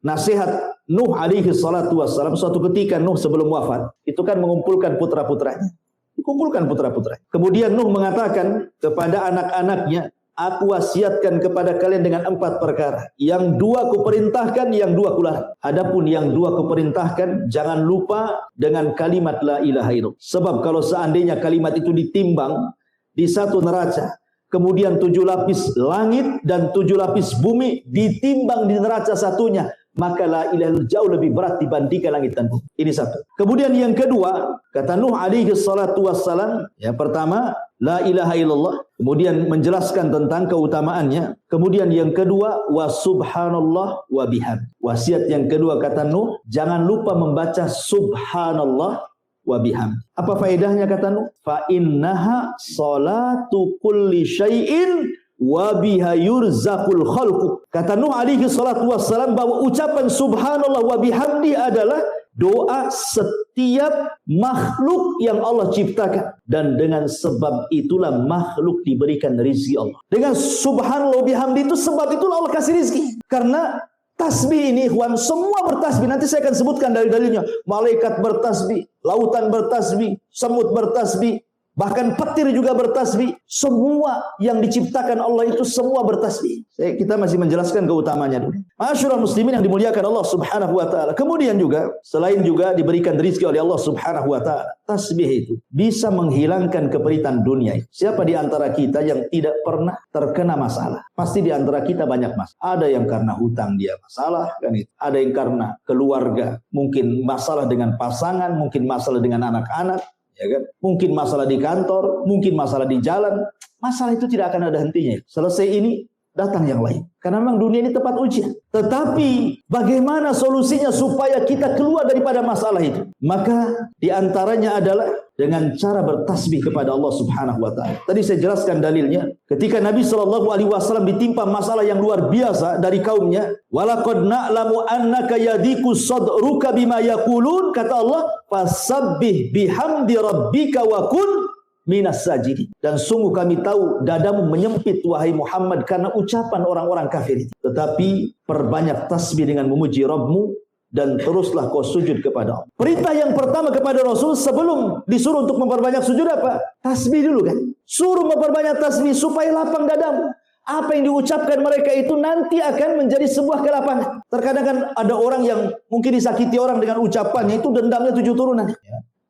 nasihat Nuh alaihi salatu wassalam. Suatu ketika Nuh sebelum wafat, itu kan mengumpulkan putra-putranya. Dikumpulkan putra-putranya. Kemudian Nuh mengatakan kepada anak-anaknya, aku wasiatkan kepada kalian dengan 4 perkara. Yang 2 kuperintahkan, yang 2 kularang. Adapun yang 2 kuperintahkan, jangan lupa dengan kalimat la ilaha illallah. Sebab kalau seandainya kalimat itu ditimbang di satu neraca, kemudian 7 lapis langit dan 7 lapis bumi ditimbang di neraca satunya, maka la ilaha illallah jauh lebih berat dibandingkan langit dan bumi. Ini satu. Kemudian yang kedua, kata Nuh alaihi salatu wassalam, yang pertama la ilaha illallah, kemudian menjelaskan tentang keutamaannya. Kemudian yang kedua, wa subhanallah wa bihamd. Wasiat yang kedua kata Nuh, jangan lupa membaca subhanallah wa bihamd. Apa faedahnya kata Nuh? Fa innaha salatu kulli syai'in wa biha yurzaqul khalqu. Kata Nuh alaihi salatu wassalam bahwa ucapan subhanallah wa bihamdi adalah doa setiap makhluk yang Allah ciptakan, dan dengan sebab itulah makhluk diberikan rezeki Allah. Dengan subhanallah wa bihamdi itu sebab itulah Allah kasih rezeki. Karena tasbih ini ikhwan, semua bertasbih. Nanti saya akan sebutkan dalil-dalilnya. Malaikat bertasbih, lautan bertasbih, semut bertasbih, bahkan petir juga bertasbih. Semua yang diciptakan Allah itu semua bertasbih. Kita masih menjelaskan keutamanya dulu. Ma'asyiral muslimin yang dimuliakan Allah Subhanahu wa taala. Kemudian juga selain juga diberikan rezeki oleh Allah Subhanahu wa taala, tasbih itu bisa menghilangkan keperitan dunia. Siapa di antara kita yang tidak pernah terkena masalah? Pasti di antara kita banyak masalah. Ada yang karena hutang dia masalah kan itu. Ada yang karena keluarga, mungkin masalah dengan pasangan, mungkin masalah dengan anak-anak. Ya kan? Mungkin masalah di kantor, mungkin masalah di jalan. Masalah itu tidak akan ada hentinya. Selesai ini, datang yang lain. Karena memang dunia ini tempat ujian. Tetapi bagaimana solusinya supaya kita keluar daripada masalah itu? Maka diantaranya adalah dengan cara bertasbih kepada Allah Subhanahu wa taala. Tadi saya jelaskan dalilnya. Ketika Nabi SAW ditimpa masalah yang luar biasa dari kaumnya, walaqad na'lamu annaka yadiku sadruka bima yaqulun, kata Allah, fasabbih bihamdi rabbika wa kun minas sajidin. Dan sungguh kami tahu dadamu menyempit wahai Muhammad karena ucapan orang-orang kafir itu. Tetapi perbanyak tasbih dengan memuji Rabbmu dan teruslah kau sujud kepada Allah. Perintah yang pertama kepada Rasul sebelum disuruh untuk memperbanyak sujud apa? Tasbih dulu kan. Suruh memperbanyak tasbih supaya lapang dadamu. Apa yang diucapkan mereka itu nanti akan menjadi sebuah kelapangan. Terkadang kan ada orang yang mungkin disakiti orang dengan ucapannya itu dendamnya 7 turunan.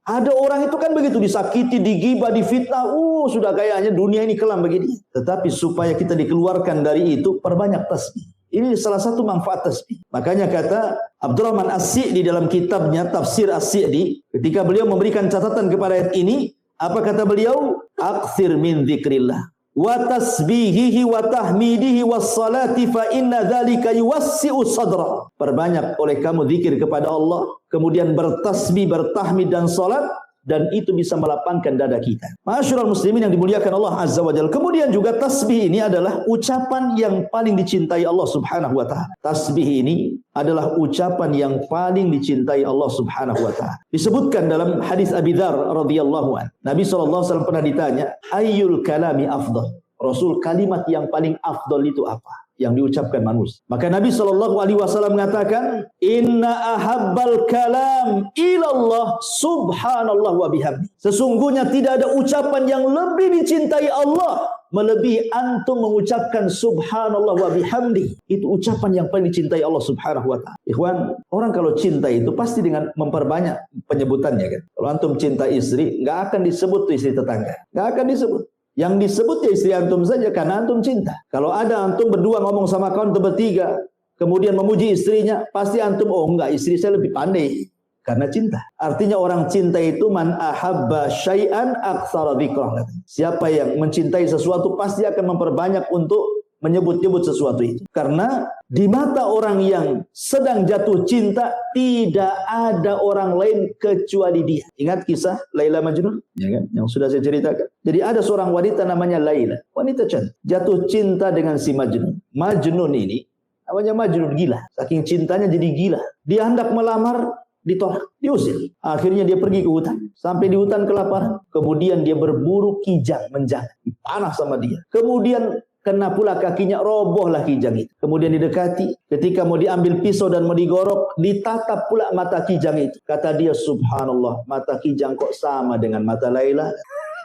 Ada orang itu kan begitu, disakiti, digibah, difitnah, sudah kayaknya dunia ini kelam begini. Tetapi supaya kita dikeluarkan dari itu, perbanyak tasbih. Ini salah satu manfaat tasbih. Makanya kata Abdurrahman As-Sa'di dalam kitabnya Tafsir As-Sa'di, ketika beliau memberikan catatan kepada ayat ini, apa kata beliau? Aktsir min dzikrillah wa tasbihihi wa tahmidihi was salati fa inna dzalika yuwassi'u sadra. Perbanyak oleh kamu zikir kepada Allah, kemudian bertasbih, bertahmid dan salat, dan itu bisa melapangkan dada kita. Ma'asyiral muslimin yang dimuliakan Allah Azza wa Jalla. Kemudian juga tasbih ini adalah ucapan yang paling dicintai Allah Subhanahu wa taala. Tasbih ini adalah ucapan yang paling dicintai Allah Subhanahu wa taala. Disebutkan dalam hadis Abi Dzar radhiyallahu an. Nabi SAW pernah ditanya, "Ayyul kalami afdal?" Rasul, kalimat yang paling afdal itu apa? Yang diucapkan manusia. Maka Nabi SAW mengatakan, inna ahabbal kalam ilallah subhanallah wa bihamdi. Sesungguhnya tidak ada ucapan yang lebih dicintai Allah melebihi antum mengucapkan subhanallah wa bihamdi. Itu ucapan yang paling dicintai Allah Subhanahu wa taala. Ikhwan, orang kalau cinta itu pasti dengan memperbanyak penyebutannya kan. Kalau antum cinta istri, enggak akan disebut tuh istri tetangga. Enggak akan disebut. Yang disebut ya istri antum saja karena antum cinta. Kalau ada antum berdua ngomong sama kawan bertiga, kemudian memuji istrinya, pasti antum, oh enggak, istri saya lebih pandai. Karena cinta. Artinya orang cinta itu man ahabba syai'an aktsara dzikrah. Siapa yang mencintai sesuatu pasti akan memperbanyak untuk menyebut-nyebut sesuatu itu. Karena di mata orang yang sedang jatuh cinta tidak ada orang lain kecuali dia. Ingat kisah Laila Majnun, ya kan? Yang sudah saya ceritakan. Jadi ada seorang wanita namanya Laila, wanita cantik, jatuh cinta dengan si Majnun. Majnun ini namanya Majnun gila. Saking cintanya jadi gila. Dia hendak melamar, ditolak, diusir. Akhirnya dia pergi ke hutan. Sampai di hutan kelaparan. Kemudian dia berburu kijang, menjangan. Panas sama dia. Kemudian kena pula kakinya, robohlah kijang itu. Kemudian didekati, ketika mau diambil pisau dan mau digorok, ditatap pula mata kijang itu. Kata dia, subhanallah, mata kijang kok sama dengan mata Laila.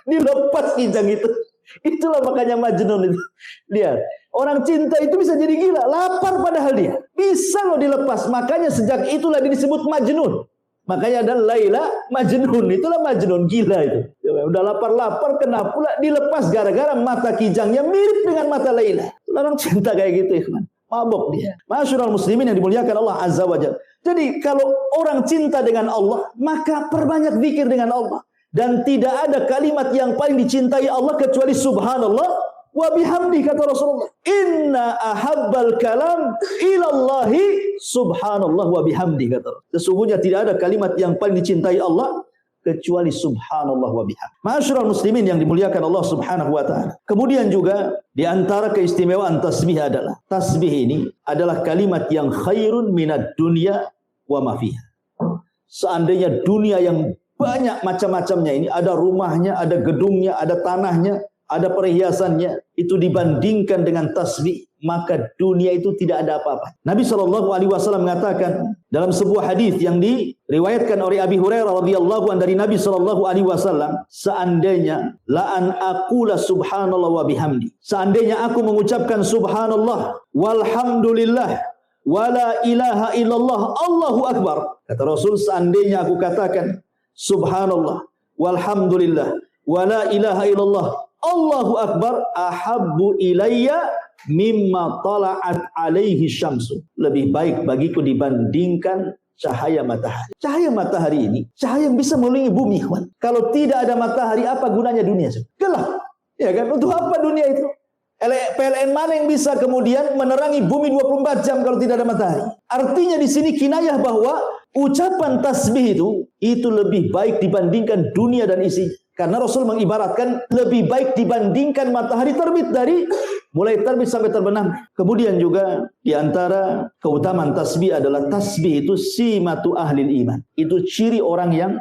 Dilepas kijang itu. Itulah makanya Majnun itu. Lihat, orang cinta itu bisa jadi gila, lapar padahal dia. Bisa loh dilepas, makanya sejak itulah dia disebut Majnun. Makanya ada Laila Majnun, itulah Majnun gila itu. Udah lapar-lapar kena pula dilepas gara-gara mata kijangnya mirip dengan mata Laila. Orang cinta kayak gitu, ikhwan. Mabok dia. Ma'asyiral muslimin yang dimuliakan Allah Azza wa Jalla. Jadi kalau orang cinta dengan Allah, maka perbanyak zikir dengan Allah. Dan tidak ada kalimat yang paling dicintai Allah kecuali subhanallah wa bihamdi, kata Rasulullah. Inna ahabbal kalam ilallahi subhanallah wa bihamdi, kata Rasulullah. Sesungguhnya tidak ada kalimat yang paling dicintai Allah kecuali subhanallah wa bihamdi. Ma'asyiral muslimin yang dimuliakan Allah Subhanahu wa taala. Kemudian juga di antara keistimewaan tasbih adalah tasbih ini adalah kalimat yang khairun minad dunya wa ma fiha. Seandainya dunia yang banyak macam-macamnya ini, ada rumahnya, ada gedungnya, ada tanahnya, ada perhiasannya, itu dibandingkan dengan tasbih, maka dunia itu tidak ada apa-apa. Nabi SAW mengatakan dalam sebuah hadis yang diriwayatkan oleh Abi Hurairah radhiyallahu anhu dari Nabi SAW, seandainya la an aqula subhanallah wa bihamdi, seandainya aku mengucapkan subhanallah walhamdulillah wala ilaha illallah Allahu akbar, kata Rasul, seandainya aku katakan subhanallah walhamdulillah wala ilaha illallah Allahu akbar, ahabbu ilayya mimma tala'at alaihi syamsu, lebih baik bagiku dibandingkan cahaya matahari. Cahaya matahari ini cahaya yang bisa melalui bumi, kawan. Kalau tidak ada matahari, apa gunanya dunia? Gelap. Ya kan? Untuk apa dunia itu? PLN mana yang bisa kemudian menerangi bumi 24 jam kalau tidak ada matahari? Artinya di sini kinayah bahwa ucapan tasbih itu lebih baik dibandingkan dunia dan isinya. Karena Rasul mengibaratkan lebih baik dibandingkan matahari terbit dari mulai terbit sampai terbenam. Kemudian juga di antara keutamaan tasbih adalah tasbih itu simatu ahlil iman. Itu ciri orang yang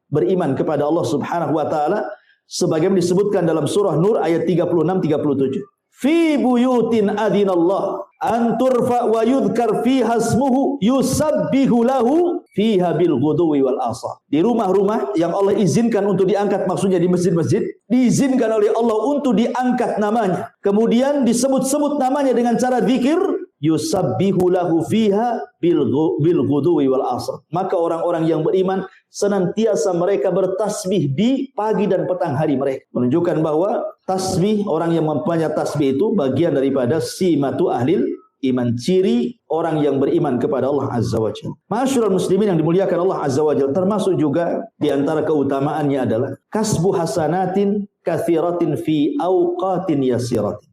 beriman kepada Allah Subhanahu wa taala sebagaimana disebutkan dalam surah Nur ayat 36-37. Fi buyutin adinallah an turfa wa yudhkar fiha ismuhu yusabbihu lahu fiha bil ghudwi wal asar. Di rumah-rumah yang Allah izinkan untuk diangkat, maksudnya di masjid-masjid, diizinkan oleh Allah untuk diangkat namanya. Kemudian disebut-sebut namanya dengan cara zikir, yusabbihu lahu fiha bil ghudwi wal asar. Maka orang-orang yang beriman senantiasa mereka bertasbih di pagi dan petang hari mereka. Menunjukkan bahwa tasbih, orang yang mempunyai tasbih itu bagian daripada simatu ahlil iman, ciri orang yang beriman kepada Allah Azza wa Jalla. Ma'asyiral muslimin yang dimuliakan Allah Azza wa Jalla, termasuk juga di antara keutamaannya adalah kasbu hasanatin katsiratin fi awqatin yasiratin.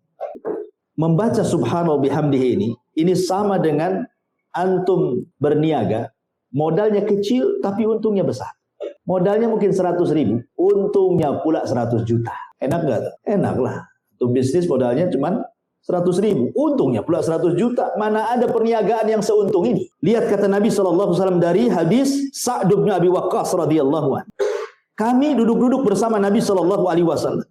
Membaca subhanallah bihamdihi ini sama dengan antum berniaga. Modalnya kecil tapi untungnya besar. Modalnya mungkin 100.000, untungnya pula 100 juta. Enak gak? Enak lah. Untuk bisnis modalnya cuma 100.000, untungnya pula 100 juta. Mana ada perniagaan yang seuntung ini? Lihat kata Nabi SAW dari hadis Sa'd bin Abi Waqqas radhiyallahu anhu. Kami duduk-duduk bersama Nabi SAW.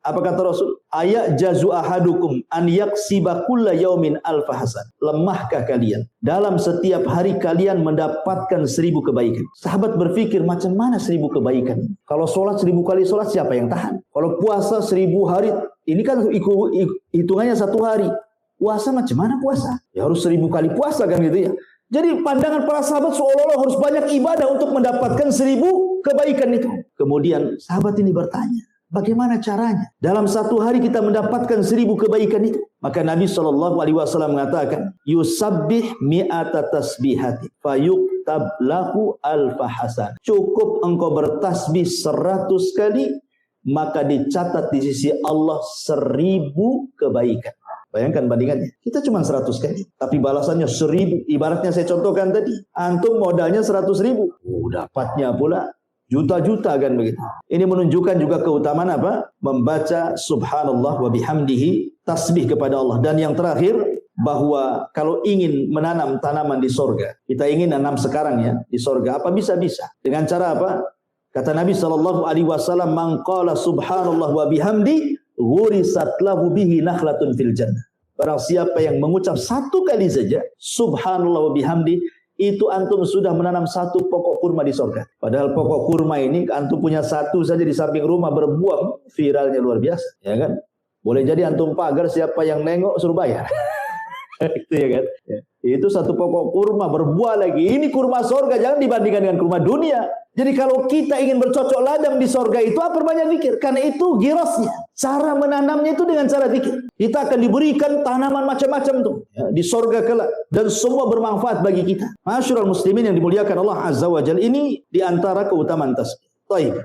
Apa kata Rasul? Ayat jazu ahadukum an yaksiba kulla yaumin alfa hasan. Lemahkah kalian dalam setiap hari kalian mendapatkan 1000 kebaikan? Sahabat berpikir, macam mana 1000 kebaikan? Kalau sholat 1000 kali sholat, siapa yang tahan? Kalau puasa 1000 hari, ini kan hitungannya 1 hari. Puasa macam mana puasa? Ya harus 1000 kali puasa kan gitu ya. Jadi pandangan para sahabat seolah-olah harus banyak ibadah untuk mendapatkan 1000 kebaikan itu. Kemudian sahabat ini bertanya, bagaimana caranya? Dalam 1 hari kita mendapatkan 1000 kebaikan itu. Maka Nabi SAW mengatakan, yusabbih mi'ata tasbihati fayuktab lahu alfa hasan. Cukup engkau bertasbih 100 kali, maka dicatat di sisi Allah 1000 kebaikan. Bayangkan bandingannya. Kita cuma 100 kali, tapi balasannya 1000. Ibaratnya saya contohkan tadi, antum modalnya 100.000, dapatnya pula juta-juta kan begitu. Ini menunjukkan juga keutamaan apa? Membaca subhanallah wa bihamdihi, tasbih kepada Allah. Dan yang terakhir, bahwa kalau ingin menanam tanaman di sorga, kita ingin nanam sekarang ya di sorga, apa bisa-bisa? Dengan cara apa? Kata Nabi SAW, man qala subhanallah wa bihamdi ghurisat lahu bihi nakhlatun fil jannah. Barang siapa yang mengucap 1 kali saja subhanallah wa bihamdi, itu antum sudah menanam 1 pokok kurma di sorga. Padahal pokok kurma ini antum punya 1 saja di samping rumah berbuah, viralnya luar biasa, ya kan? Boleh jadi antum pagar, siapa yang nengok suruh bayar. Itu ya kan? Ya. Itu 1 pokok kurma berbuah lagi. Ini kurma sorga, jangan dibandingkan dengan kurma dunia. Jadi kalau kita ingin bercocok ladang di sorga itu, perbanyak zikir. Karena itu girasnya. Cara menanamnya itu dengan cara zikir. Kita akan diberikan tanaman macam-macam tuh ya, di sorga kelak. Dan semua bermanfaat bagi kita. Ma'asyiral muslimin yang dimuliakan Allah Azza wa Jalla, ini di antara keutamaan tasbih.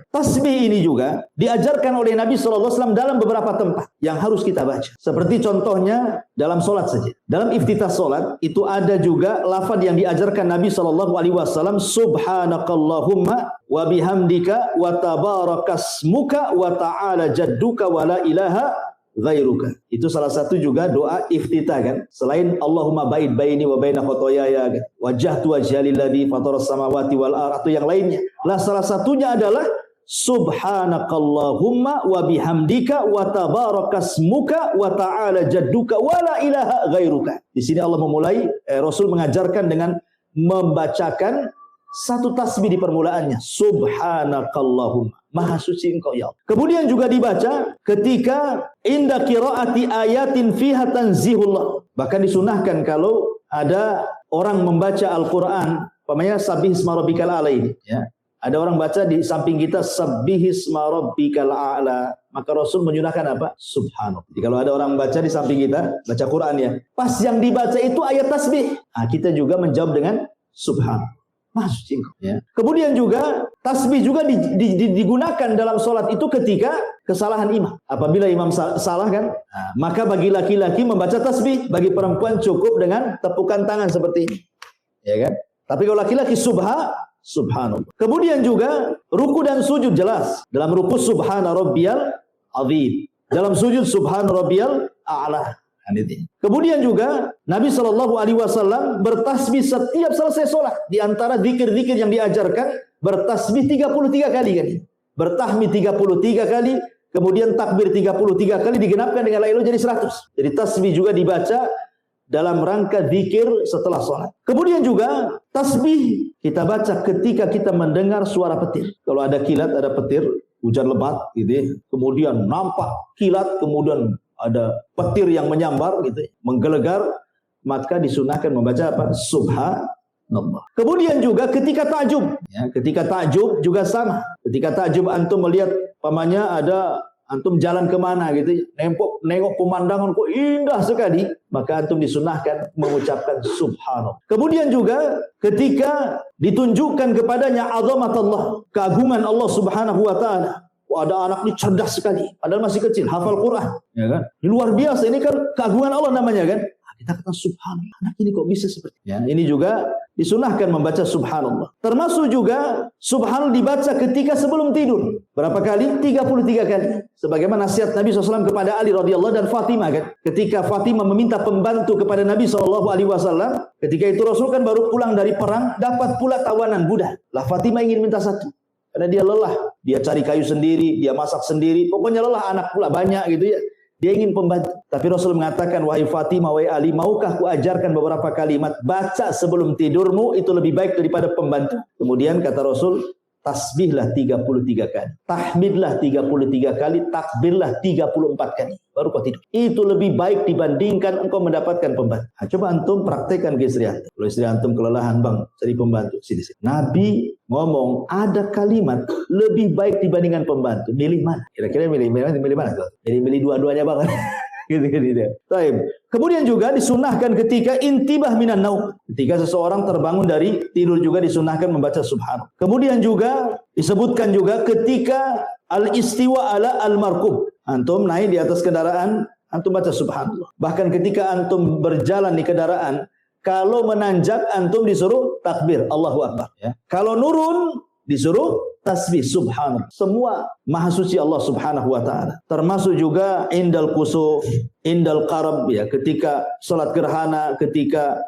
Tasbih ini juga diajarkan oleh Nabi SAW dalam beberapa tempat yang harus kita baca. Seperti contohnya dalam solat saja. Dalam iftitah solat itu ada juga lafaz yang diajarkan Nabi SAW, subhanakallahumma wa bihamdika wa tabarakasmuka wa ta'ala jadduka wa la ilaha ghairuka. Itu salah satu juga doa iftitah kan. Selain Allahumma ba'id baini wa baina khotoyaya kan. Wajjahtu wajhalil ladzi fataras samawati wal ardh, atau yang lainnya. Lah salah satunya adalah subhanakallahumma wa bihamdika wa tabarakasmuka wa ta'ala jadduka wa la ilaha ghairuka. Di sini Allah memulai, Rasul mengajarkan dengan membacakan 1 tasbih di permulaannya, subhanakallahumma, maha suci engkau ya Allah. Kemudian juga dibaca ketika inda qiraati ayatin fiha tanzihullah. Bahkan disunahkan kalau ada orang membaca Al-Qur'an, umpamanya sabbihisma rabbikal a'la ini ya. Ada orang baca di samping kita sabbihisma rabbikal a'la, maka Rasul menyunahkan apa? Subhanallah. Jadi kalau ada orang baca di samping kita, baca Quran ya, pas yang dibaca itu ayat tasbih, kita juga menjawab dengan subhanallah, maha suci engkau ya. Kemudian juga Tasbih juga digunakan dalam sholat itu ketika kesalahan imam. Apabila imam salah kan, maka bagi laki-laki membaca tasbih, bagi perempuan cukup dengan tepukan tangan seperti ini. Ya kan? Tapi kalau laki-laki subhanallah. Kemudian juga ruku dan sujud jelas. Dalam ruku subhana rabbiyal azim. Dalam sujud subhana rabbiyal a'la. Kemudian juga Nabi SAW bertasbih setiap selesai sholat. Di antara zikir-zikir yang diajarkan, bertasbih 33 kali kan. Bertahmid 33 kali, kemudian takbir 33 kali digenapkan dengan la ilaha jadi 100. Jadi tasbih juga dibaca dalam rangka zikir setelah sholat. Kemudian juga tasbih kita baca ketika kita mendengar suara petir. Kalau ada kilat, ada petir, hujan lebat gitu ya. Kemudian nampak kilat, kemudian ada petir yang menyambar gitu, menggelegar, maka disunahkan membaca apa? Subhanallah. Kemudian juga ketika takjub, ya, ketika takjub juga sama. Ketika takjub antum melihat pamannya ada antum jalan kemana gitu, nengok pemandangan kok indah sekali, maka antum disunahkan mengucapkan subhanallah. Kemudian juga ketika ditunjukkan kepadanya azamat Allah, keagungan Allah Subhanahu wa taala. Wah, ada anak ini cerdas sekali, padahal masih kecil, hafal Quran, ya kan? Ini luar biasa, ini kan keagungan Allah namanya kan? Kita kata subhanallah, anak ini kok bisa seperti ini? Ya, ini juga disunahkan membaca subhanallah. Termasuk juga subhanallah dibaca ketika sebelum tidur. Berapa kali? 33 kali. Sebagaimana nasihat Nabi SAW kepada Ali radhiyallahu dan Fatimah kan? Ketika Fatimah meminta pembantu kepada Nabi SAW, ketika itu Rasul kan baru pulang dari perang, dapat pula tawanan budak. Lah Fatimah ingin minta satu. Karena dia lelah, dia cari kayu sendiri, dia masak sendiri, pokoknya lelah, anak pula banyak gitu ya. Dia ingin pembantu. Tapi Rasul mengatakan, wahai Fatimah, wahai Ali, maukah ku ajarkan beberapa kalimat baca sebelum tidurmu, itu lebih baik daripada pembantu. Kemudian kata Rasul, tasbihlah 33 kali, tahmidlah 33 kali, takbirlah 34 kali, baru kau tidur. Itu lebih baik dibandingkan engkau mendapatkan pembantu. Nah, coba antum praktekkan ke istri antum. Kalau istri antum kelelahan, bang, cari pembantu. Sini. Nabi ngomong ada kalimat lebih baik dibandingkan pembantu. Milih mana? Kira-kira milih mana? Jadi milih dua-duanya bang. Gitu. Baik. Kemudian juga disunahkan ketika intibah minan naum. Ketika seseorang terbangun dari tidur juga disunahkan membaca subhanallah. Kemudian juga disebutkan juga ketika al-istiwa ala al-markub. Antum naik di atas kendaraan, antum baca subhanallah. Bahkan ketika antum berjalan di kendaraan, kalau menanjak antum disuruh takbir Allahu Akbar ya. Kalau nurun disuruh tasbih subhanallah. Semua maha suci Allah Subhanahu wa taala. Termasuk juga indal kusuf, indal qarab ya, ketika salat gerhana, ketika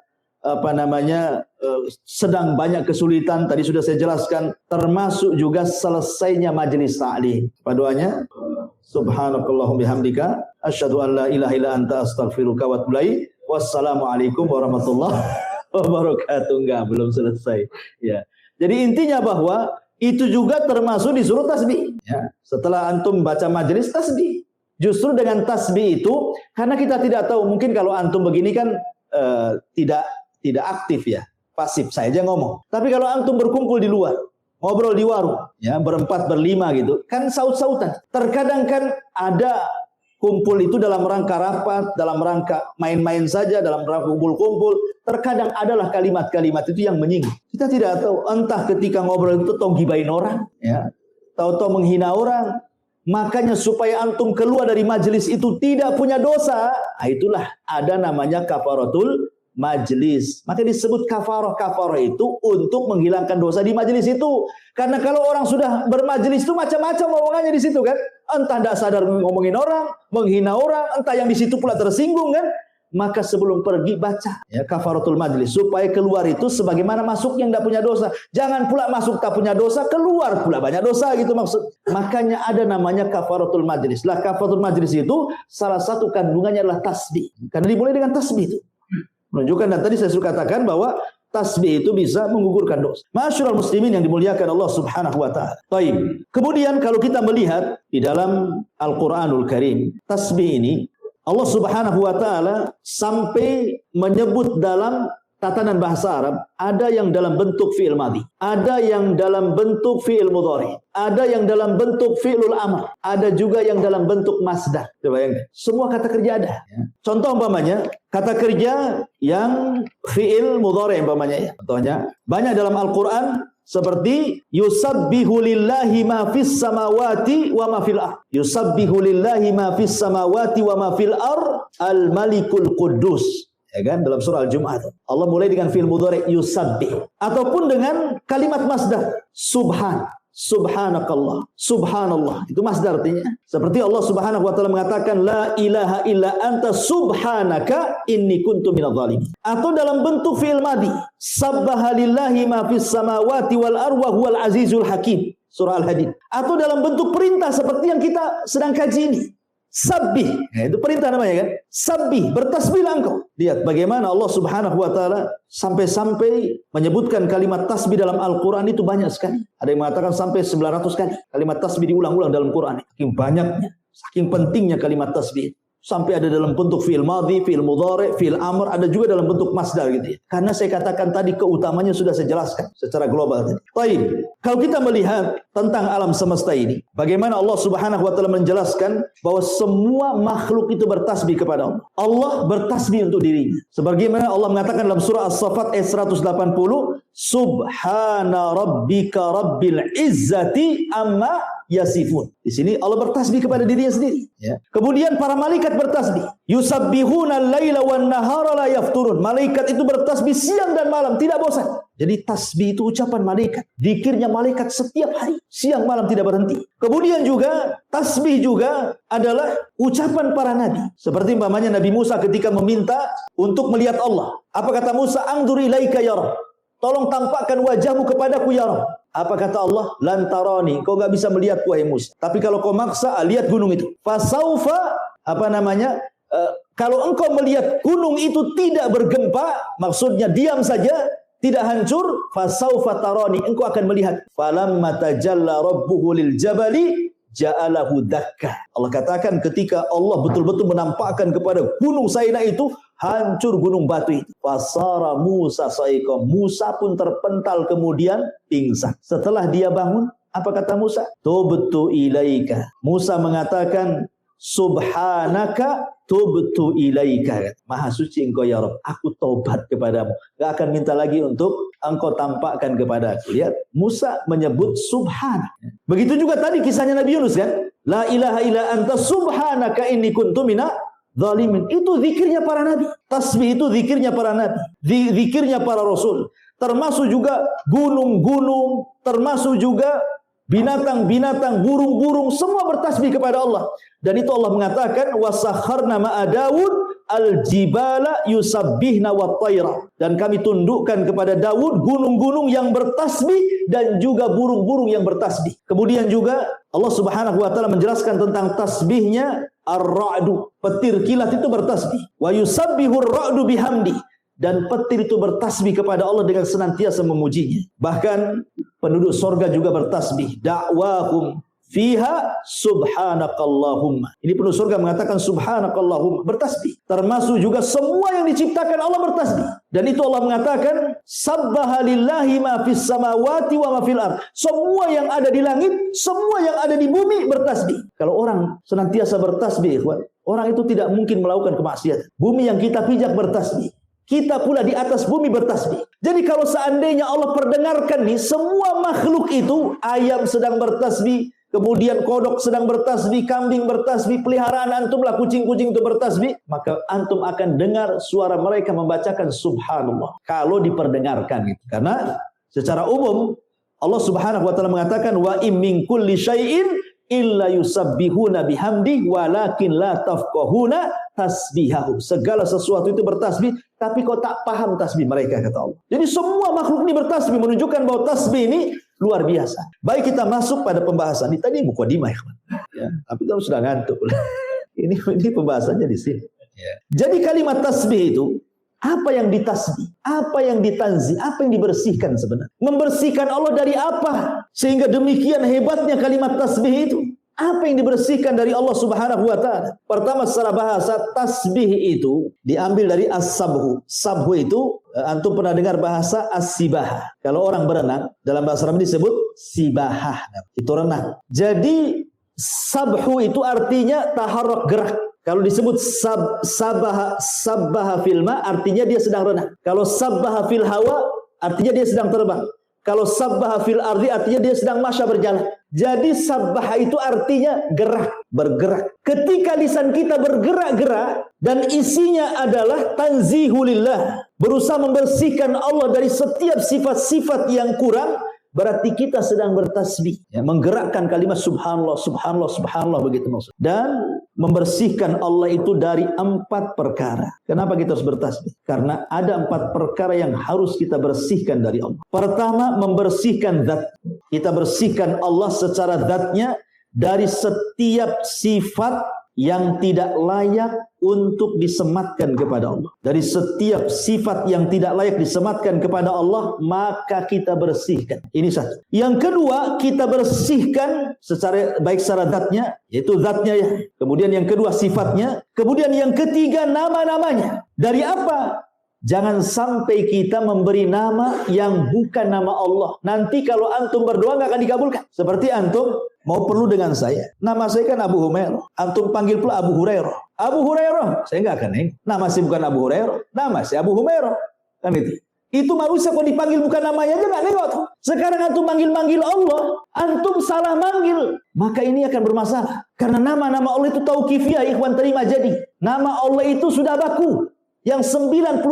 sedang banyak kesulitan, tadi sudah saya jelaskan, termasuk juga selesainya majelis ta'lim. Apa doanya? Subhanakallahumma bihamdika asyhadu an la ilaha illa anta astaghfiruka wa atubu ilaik. Wassalamualaikum warahmatullahi wabarakatuh. Enggak, belum selesai. Ya. Jadi intinya bahwa itu juga termasuk disuruh tasbih. Ya. Setelah antum baca majelis tasbih. Justru dengan tasbih itu, karena kita tidak tahu, mungkin kalau antum begini kan tidak aktif ya, pasif saja ngomong. Tapi kalau antum berkumpul di luar, ngobrol di warung, ya berempat berlima gitu, kan saut-sautan. Terkadang kan ada kumpul itu dalam rangka rapat, dalam rangka main-main saja, dalam rangka kumpul-kumpul. Terkadang adalah kalimat-kalimat itu yang menyinggung. Kita tidak tahu, entah ketika ngobrol itu tahu gibain orang, ya, tahu-tahu menghina orang. Makanya supaya antum keluar dari majelis itu tidak punya dosa, itulah ada namanya kafaratul majlis. Maka disebut kafarah itu untuk menghilangkan dosa di majelis itu. Karena kalau orang sudah bermajelis itu macam-macam omongannya di situ kan. Entah tidak sadar ngomongin orang, menghina orang, entah yang di situ pula tersinggung kan. Maka sebelum pergi baca ya kafaratul majlis supaya keluar itu sebagaimana masuk yang tidak punya dosa. Jangan pula masuk tak punya dosa, keluar pula banyak dosa gitu maksud. Makanya ada namanya kafaratul majlis. Lah kafaratul majlis itu salah satu kandungannya adalah tasbih. Karena dimulai dengan tasbih itu. Menunjukkan, dan tadi saya sudah katakan bahwa tasbih itu bisa menggugurkan dosa. Ma'asyiral muslimin yang dimuliakan Allah Subhanahu wa taala. Baik. Kemudian kalau kita melihat di dalam Al-Qur'anul Karim, tasbih ini Allah Subhanahu wa taala sampai menyebut dalam tatanan bahasa Arab, ada yang dalam bentuk fi'il madhi, ada yang dalam bentuk fi'il mudhari, ada yang dalam bentuk fi'lul amr, ada juga yang dalam bentuk masdar. Coba bayangkan, semua kata kerja ada. Contoh umpamanya, kata kerja yang fi'il mudhari umpamanya ya. Contohnya, banyak dalam Al-Qur'an Seperti yusabbihu lillahi ma fis samawati wa ma fil ard. Yusabbihu lillahi ma fis samawati wa ma fil ard al-malikul quddus. Ya kan, dalam surah Al-Jumu'ah. Allah mulai dengan fi'il mudhari' yusabbih ataupun dengan kalimat masdar subhanakallah, subhanallah. Itu masdar artinya. Seperti Allah Subhanahu wa taala mengatakan la ilaha illa anta subhanaka inni kuntu minadh dhalimin. Atau dalam bentuk fi'il madhi, sabbaha lillahi ma fis samawati wal ardi wa huwal azizul hakim. Surah Al-Hadid. Atau dalam bentuk perintah seperti yang kita sedang kaji ini. Sabbih, itu perintah namanya kan? Sabbih, bertasbihlah engkau. Lihat bagaimana Allah Subhanahu wa taala sampai-sampai menyebutkan kalimat tasbih dalam Al-Qur'an itu banyak sekali. Ada yang mengatakan sampai 900 kali. Kalimat tasbih diulang-ulang dalam Qur'an. Saking banyaknya, saking pentingnya kalimat tasbih. Sampai ada dalam bentuk fi'il madhi, fi'il mudhari', fi'il amr, ada juga dalam bentuk masdar gitu ya. Karena saya katakan tadi keutamanya sudah saya jelaskan secara global tadi. Baik, kalau kita melihat tentang alam semesta ini, bagaimana Allah Subhanahu wa taala menjelaskan bahwa semua makhluk itu bertasbih kepada Allah. Allah bertasbih untuk dirinya. Sebagaimana Allah mengatakan dalam surah As-Saffat ayat 180, Subhana rabbika rabbil izzati amma yasifun. Di sini Allah bertasbih kepada dirinya sendiri. Ya. Kemudian para malaikat bertasbih. Yusabbihuna al-laila wan nahara la yafturun. Malaikat itu bertasbih siang dan malam, tidak bosan. Jadi tasbih itu ucapan malaikat. Zikirnya malaikat setiap hari, siang malam tidak berhenti. Kemudian juga tasbih juga adalah ucapan para nabi. Seperti umpamanya Nabi Musa ketika meminta untuk melihat Allah. Apa kata Musa? Angdur ilaika ya Rabb. Tolong tampakkan wajahmu kepadaku ya Rabb. Apa kata Allah? Lantarani, kau enggak bisa melihat wahai Musa. Tapi kalau kau maksa, lihat gunung itu. Fasaufa, kalau engkau melihat gunung itu tidak bergempa, maksudnya diam saja, tidak hancur, fasaufa tarani, engkau akan melihat. Falamma tajalla rabbuhu lil jabali ja'alahu dakka. Allah katakan ketika Allah betul-betul menampakkan kepada gunung Saina itu, hancur gunung batu itu. Fasara Musa sa'iqam. Musa pun terpental kemudian pingsan. Setelah dia bangun, apa kata Musa? Tubtu ilaika. Musa mengatakan, Subhanaka tubtu ilaika. Maha suci engkau ya Rabb. Aku taubat kepadamu. Gak akan minta lagi untuk engkau tampakkan kepada aku. Lihat, Musa menyebut subhana. Begitu juga tadi kisahnya Nabi Yunus kan? La ilaha illa anta subhanaka inni kuntu mina zalimin. Itu zikirnya para nabi. Tasbih itu zikirnya para nabi. Zikirnya para rasul. Termasuk juga gunung-gunung. Termasuk juga binatang-binatang, burung-burung. Semua bertasbih kepada Allah. Dan itu Allah mengatakan, wasakharna ma'a Daud al-jibala yusabbihna wat-tayra. Dan kami tundukkan kepada Daud gunung-gunung yang bertasbih dan juga burung-burung yang bertasbih. Kemudian juga Allah Subhanahu wa taala menjelaskan tentang tasbihnya ar-ra'du. Petir kilat itu bertasbih. Wa yusabbihur ra'du bihamdi. Dan petir itu bertasbih kepada Allah dengan senantiasa memujinya. Bahkan penduduk sorga juga bertasbih. Da'wahum fiha subhanakallahumma. Ini penduduk surga mengatakan subhanakallahumma, bertasbih. Termasuk juga semua yang diciptakan Allah bertasbih. Dan itu Allah mengatakan sabbaha lillahi ma fis samawati wa ma fil ard. Semua yang ada di langit, semua yang ada di bumi bertasbih. Kalau orang senantiasa bertasbih, ikhwan, orang itu tidak mungkin melakukan kemaksiatan. Bumi yang kita pijak bertasbih. Kita pula di atas bumi bertasbih. Jadi kalau seandainya Allah perdengarkan nih, semua makhluk itu, ayam sedang bertasbih, kemudian kodok sedang bertasbih, kambing bertasbih, peliharaan antum lah kucing-kucing itu bertasbih, maka antum akan dengar suara mereka membacakan subhanallah. Kalau diperdengarkan gitu. Karena secara umum Allah Subhanahu wa taala mengatakan wa im min kulli syai'in illa yusabbihuna bihamdi walakin la tafqahuna tasbihahum. Segala sesuatu itu bertasbih, tapi kau tak paham tasbih mereka, kata Allah. Jadi semua makhluk ini bertasbih, menunjukkan bahwa tasbih ini luar biasa. Baik, kita masuk pada pembahasan. Ini tadi mukadimah, ya, tapi kamu sudah ngantuk. ini pembahasannya di sini. Ya. Jadi kalimat tasbih itu, apa yang ditasbih, apa yang ditanzi, apa yang dibersihkan sebenarnya? Membersihkan Allah dari apa? Sehingga demikian hebatnya kalimat tasbih itu. Apa yang dibersihkan dari Allah Subhanahu wa taala? Pertama, secara bahasa, tasbih itu diambil dari as-sabhu. Sabhu itu, antum pernah dengar bahasa as-sibahah. Kalau orang berenang, dalam bahasa Arab disebut sibahah. Itu renang. Jadi sabhu itu artinya taharruk, gerak. Kalau disebut sabbaha fil ma, artinya dia sedang renang. Kalau sabbaha fil hawa, artinya dia sedang terbang. Kalau sabbaha fil ardi artinya dia sedang masya berjalan. Jadi sabbaha itu artinya gerak, bergerak. Ketika lisan kita bergerak-gerak dan isinya adalah tanzihulillah, berusaha membersihkan Allah dari setiap sifat-sifat yang kurang, berarti kita sedang bertasbih, ya, menggerakkan kalimat subhanallah, subhanallah, subhanallah, begitu maksud. Dan membersihkan Allah itu dari 4 perkara. Kenapa kita harus bertasbih? Karena ada 4 perkara yang harus kita bersihkan dari Allah. Pertama, membersihkan zat. Kita bersihkan Allah secara zatnya dari setiap sifat yang tidak layak untuk disematkan kepada Allah. Dari setiap sifat yang tidak layak disematkan kepada Allah, maka kita bersihkan. Ini satu. Yang kedua, kita bersihkan baik secara zatnya, yaitu zatnya ya. Kemudian yang kedua sifatnya. Kemudian yang ketiga nama-namanya. Dari apa? Jangan sampai kita memberi nama yang bukan nama Allah. Nanti kalau antum berdoa nggak akan dikabulkan. Seperti antum mau perlu dengan saya. Nama saya kan Abu Humairah. Antum panggil pula Abu Hurairah. Abu Hurairah, saya nggak akan nengok. Nama saya bukan Abu Hurairah. Nama saya Abu Humairah. Kan itu. Itu manusia kalau dipanggil bukan namanya aja nggak nengok tuh. Sekarang antum manggil-manggil Allah, antum salah manggil, maka ini akan bermasalah. Karena nama-nama Allah itu tauqifiyah, ikhwan, terima jadi. Nama Allah itu sudah baku. Yang 99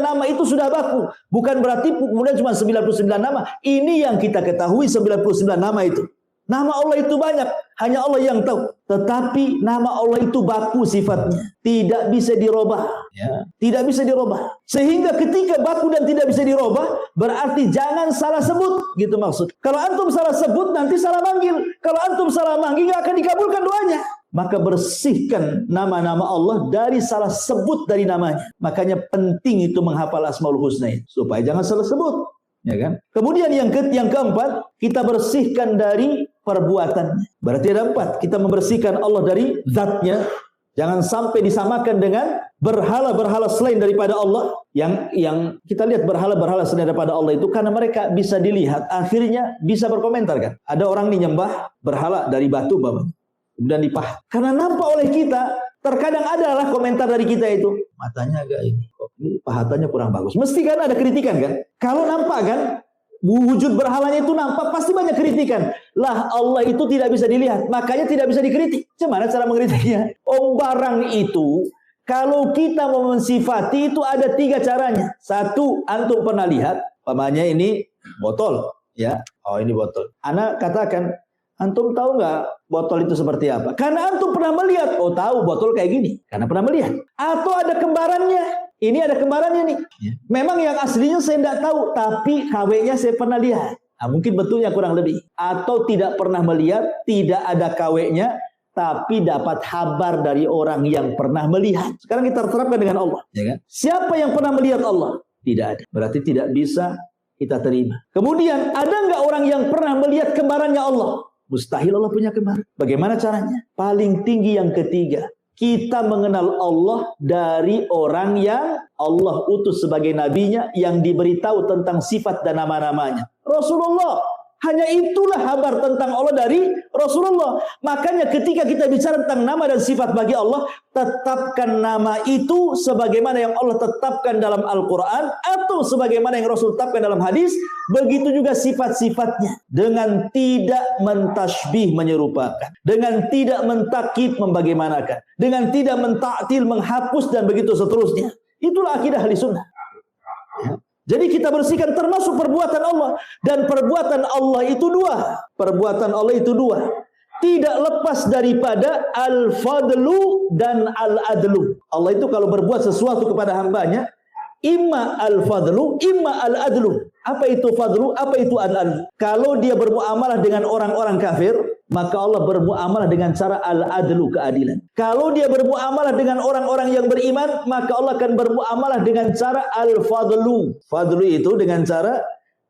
nama itu sudah baku. Bukan berarti kemudian cuma 99 nama. Ini yang kita ketahui 99 nama itu. Nama Allah itu banyak, hanya Allah yang tahu. Tetapi nama Allah itu baku sifatnya, tidak bisa dirubah, ya. Tidak bisa dirubah. Sehingga ketika baku dan tidak bisa dirubah, berarti jangan salah sebut, gitu maksud. Kalau antum salah sebut nanti salah manggil. Kalau antum salah manggil nggak akan dikabulkan doanya. Maka bersihkan nama-nama Allah dari salah sebut dari namanya. Makanya penting itu menghafal Asmaul Husna supaya jangan salah sebut, ya kan? Kemudian yang keempat, kita bersihkan dari perbuatannya. Berarti ada 4. Kita membersihkan Allah dari zatnya. Jangan sampai disamakan dengan berhala-berhala selain daripada Allah. Yang kita lihat berhala-berhala selain daripada Allah itu karena mereka bisa dilihat, akhirnya bisa berkomentar kan. Ada orang nih nyembah berhala dari batu Bapak. Dan dipahat. Karena nampak oleh kita, terkadang adalah komentar dari kita itu, matanya agak ini, pahatannya kurang bagus. Mesti kan ada kritikan kan? Kalau nampak kan, wujud berhalanya itu nampak, pasti banyak kritikan. Lah Allah itu tidak bisa dilihat, makanya tidak bisa dikritik. Gimana cara mengkritiknya? Barang itu, kalau kita mau mensifati itu ada 3 caranya. 1, antum pernah lihat, pamannya ini botol, ya. Oh ini botol. Ana katakan, antum tahu nggak botol itu seperti apa? Karena antum pernah melihat. Oh tahu botol kayak gini. Karena pernah melihat. Atau ada kembarannya. Ini ada kembarannya nih. Memang yang aslinya saya tidak tahu. Tapi KW-nya saya pernah lihat. Nah, mungkin betulnya kurang lebih. Atau tidak pernah melihat. Tidak ada KW-nya. Tapi dapat kabar dari orang yang pernah melihat. Sekarang kita terapkan dengan Allah. Ya kan? Siapa yang pernah melihat Allah? Tidak ada. Berarti tidak bisa kita terima. Kemudian ada nggak orang yang pernah melihat kembarannya Allah? Mustahil Allah punya kembar. Bagaimana caranya? Paling tinggi yang ketiga. Kita mengenal Allah dari orang yang Allah utus sebagai nabinya yang diberitahu tentang sifat dan nama-namanya. Rasulullah. Hanya itulah kabar tentang Allah dari Rasulullah. Makanya ketika kita bicara tentang nama dan sifat bagi Allah, tetapkan nama itu sebagaimana yang Allah tetapkan dalam Al-Quran atau sebagaimana yang Rasul tetapkan dalam hadis. Begitu juga sifat-sifatnya. Dengan tidak mentasbih menyerupakan. Dengan tidak mentakib membagaimanakan. Dengan tidak mentaktil menghapus dan begitu seterusnya. Itulah akidah ahli sunnah. Ya. Jadi kita bersihkan termasuk perbuatan Allah. Dan perbuatan Allah itu 2. Perbuatan Allah itu 2. Tidak lepas daripada al-fadlu dan al-adlu. Allah itu kalau berbuat sesuatu kepada hambanya, imma al-fadlu, imma al-adlu. Apa itu fadlu? Apa itu al-adlu? Kalau dia bermuamalah dengan orang-orang kafir, maka Allah bermuamalah dengan cara al-adlu, keadilan. Kalau dia bermuamalah dengan orang-orang yang beriman, maka Allah akan bermuamalah dengan cara al-fadlu. Fadlu itu dengan cara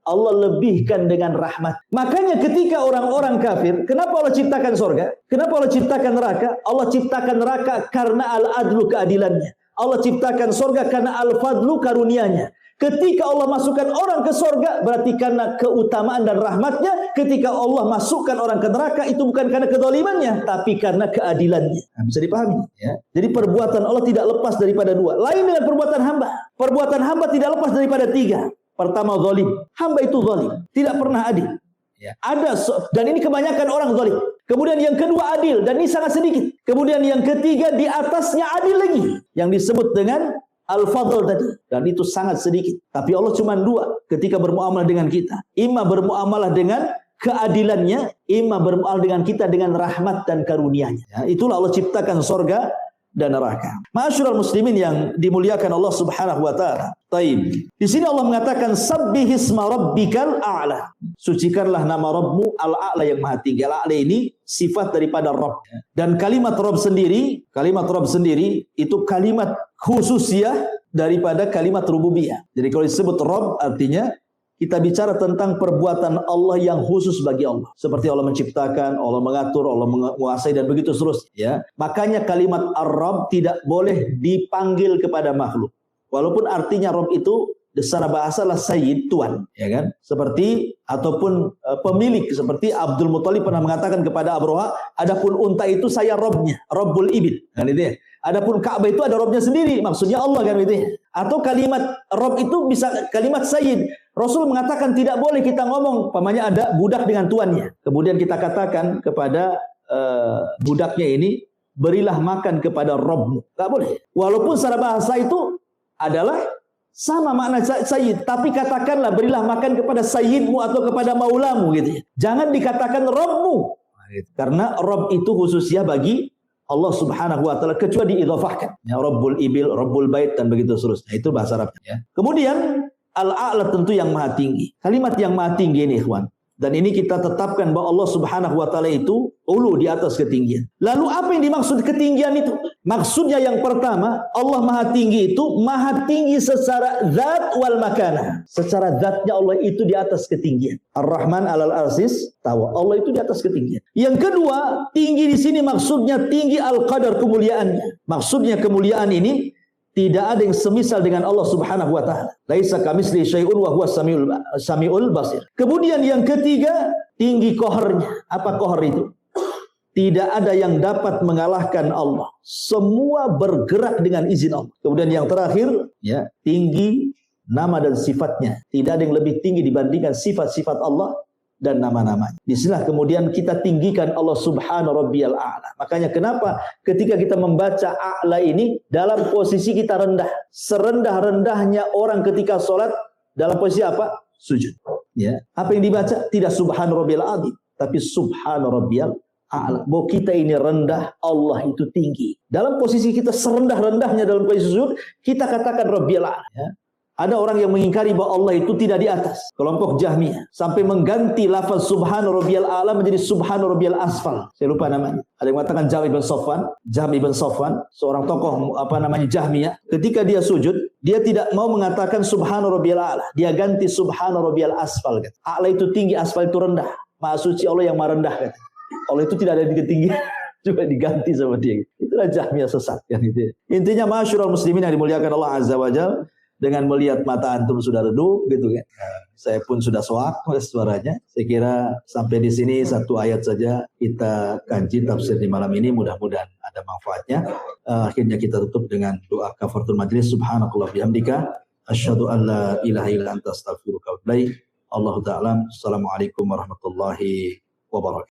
Allah lebihkan dengan rahmat. Makanya ketika orang-orang kafir, kenapa Allah ciptakan surga? Kenapa Allah ciptakan neraka? Allah ciptakan neraka karena al-adlu, keadilannya. Allah ciptakan surga karena al-fadlu, karunianya. Ketika Allah masukkan orang ke surga, berarti karena keutamaan dan rahmatnya. Ketika Allah masukkan orang ke neraka, itu bukan karena kezalimannya, tapi karena keadilannya. Nah, bisa dipahami. Ya? Jadi perbuatan Allah tidak lepas daripada 2. Lain dengan perbuatan hamba. Perbuatan hamba tidak lepas daripada 3. Pertama zalim. Hamba itu zalim, tidak pernah adil. Ya. Dan ini kebanyakan orang zalim. Kemudian yang kedua adil, dan ini sangat sedikit. Kemudian yang ketiga di atasnya adil lagi, yang disebut dengan al-fadl tadi. Dan itu sangat sedikit. Tapi Allah cuma dua ketika bermuamalah dengan kita. Imma bermuamalah dengan keadilannya, imma bermuamalah dengan kita dengan rahmat dan karunia-Nya. Ya, itulah Allah ciptakan surga dan neraka. Ma'asyiral muslimin yang dimuliakan Allah Subhanahu wa taala. Taib. Di sini Allah mengatakan sabbihisma rabbikal a'la. Sucikanlah nama Rabbmu al-a'la yang maha tinggi. Al-a'la ini sifat daripada Rabb. Dan kalimat Rabb sendiri itu kalimat khususiyah daripada kalimat rububiyah. Jadi kalau disebut Rabb artinya kita bicara tentang perbuatan Allah yang khusus bagi Allah. Seperti Allah menciptakan, Allah mengatur, Allah menguasai, dan begitu seterusnya. Ya. Makanya kalimat Ar-Rabb tidak boleh dipanggil kepada makhluk. Walaupun artinya Rabb itu secara bahasa lah Sayyid, Tuan. Ya kan? Seperti, ataupun pemilik. Seperti Abdul Muthalib pernah mengatakan kepada Abroha, adapun unta itu saya Rabbnya, Rabbul Ibil. Kan itu ya. Adapun Ka'bah itu ada Rabbnya sendiri, maksudnya Allah kan gitu ya. Atau kalimat Rabb itu bisa kalimat Sayyid. Rasul mengatakan tidak boleh kita ngomong, pamannya ada budak dengan tuannya. Kemudian kita katakan kepada budaknya ini, berilah makan kepada Rabbmu. Tidak boleh. Walaupun secara bahasa itu adalah sama makna Sayyid, tapi katakanlah berilah makan kepada Sayyidmu atau kepada Maulamu gitu ya. Jangan dikatakan Rabbmu. Karena Rabb itu khususnya bagi Allah Subhanahu wa taala kecuali diidhafahkan. Ya, Rabbul Ibil, Rabbul Bait, dan begitu seterusnya. Itu bahasa Arabnya ya. Kemudian al-a'la tentu yang maha tinggi. Kalimat yang maha tinggi ini ikhwan. Dan ini kita tetapkan bahwa Allah Subhanahu wa taala itu ulu di atas ketinggian. Lalu apa yang dimaksud ketinggian itu? Maksudnya yang pertama, Allah maha tinggi itu maha tinggi secara zat wal makanah. Secara zatnya Allah itu di atas ketinggian. Ar-Rahman 'alal arsis tawa. Allah itu di atas ketinggian. Yang kedua, tinggi di sini maksudnya tinggi al-qadar, kemuliaannya. Maksudnya kemuliaan ini tidak ada yang semisal dengan Allah Subhanahu wa taala. Laisa kamitsli syai'un wa huwas samiul basir. Kemudian yang ketiga, tinggi qaharnya. Apa qahar itu? Tidak ada yang dapat mengalahkan Allah. Semua bergerak dengan izin Allah. Kemudian yang terakhir, ya, tinggi nama dan sifatnya. Tidak ada yang lebih tinggi dibandingkan sifat-sifat Allah dan nama-namanya. Disinilah kemudian kita tinggikan Allah Subhanahu Rabbiyal A'la. Makanya kenapa ketika kita membaca A'la ini dalam posisi kita rendah. Serendah-rendahnya orang ketika sholat dalam posisi apa? Sujud. Ya. Apa yang dibaca? Tidak Subhanahu Rabbiyal Azim, tapi Subhanahu Rabbiyal A'la. Bahwa kita ini rendah, Allah itu tinggi. Dalam posisi kita serendah-rendahnya dalam posisi sujud, kita katakan Rabbiyal A'la. Ya. Ada orang yang mengingkari bahwa Allah itu tidak di atas. Kelompok Jahmiyah. Sampai mengganti lafaz Subhana Rabbiyal A'la menjadi Subhana Rabbiyal Asfal. Saya lupa namanya. Ada yang mengatakan Jahm ibn Safwan. Seorang tokoh Jahmiyah. Ketika dia sujud, dia tidak mau mengatakan Subhana Rabbiyal A'la. Dia ganti Subhana Rabbiyal Asfal. A'la itu tinggi, asfal itu rendah. Maha suci Allah yang maha rendah. Allah itu tidak ada di ketinggian. Coba diganti sama dia. Itulah Jahmiyah sesat. Intinya ma'asyiral muslimin yang dimuliakan Allah Azza wa Jalla. Dengan melihat mata antum sudah redup gitu kan. Saya pun sudah soak suaranya. Saya kira sampai di sini satu ayat saja kita kaji tafsir di malam ini, mudah-mudahan ada manfaatnya. Akhirnya kita tutup dengan doa kafaratul majlis. Subhanakallah bihamdika asyhadu an la ilaha illa anta astaghfiruka wa atubu ilaik. Allahu ta'ala. Assalamualaikum warahmatullahi wabarakatuh.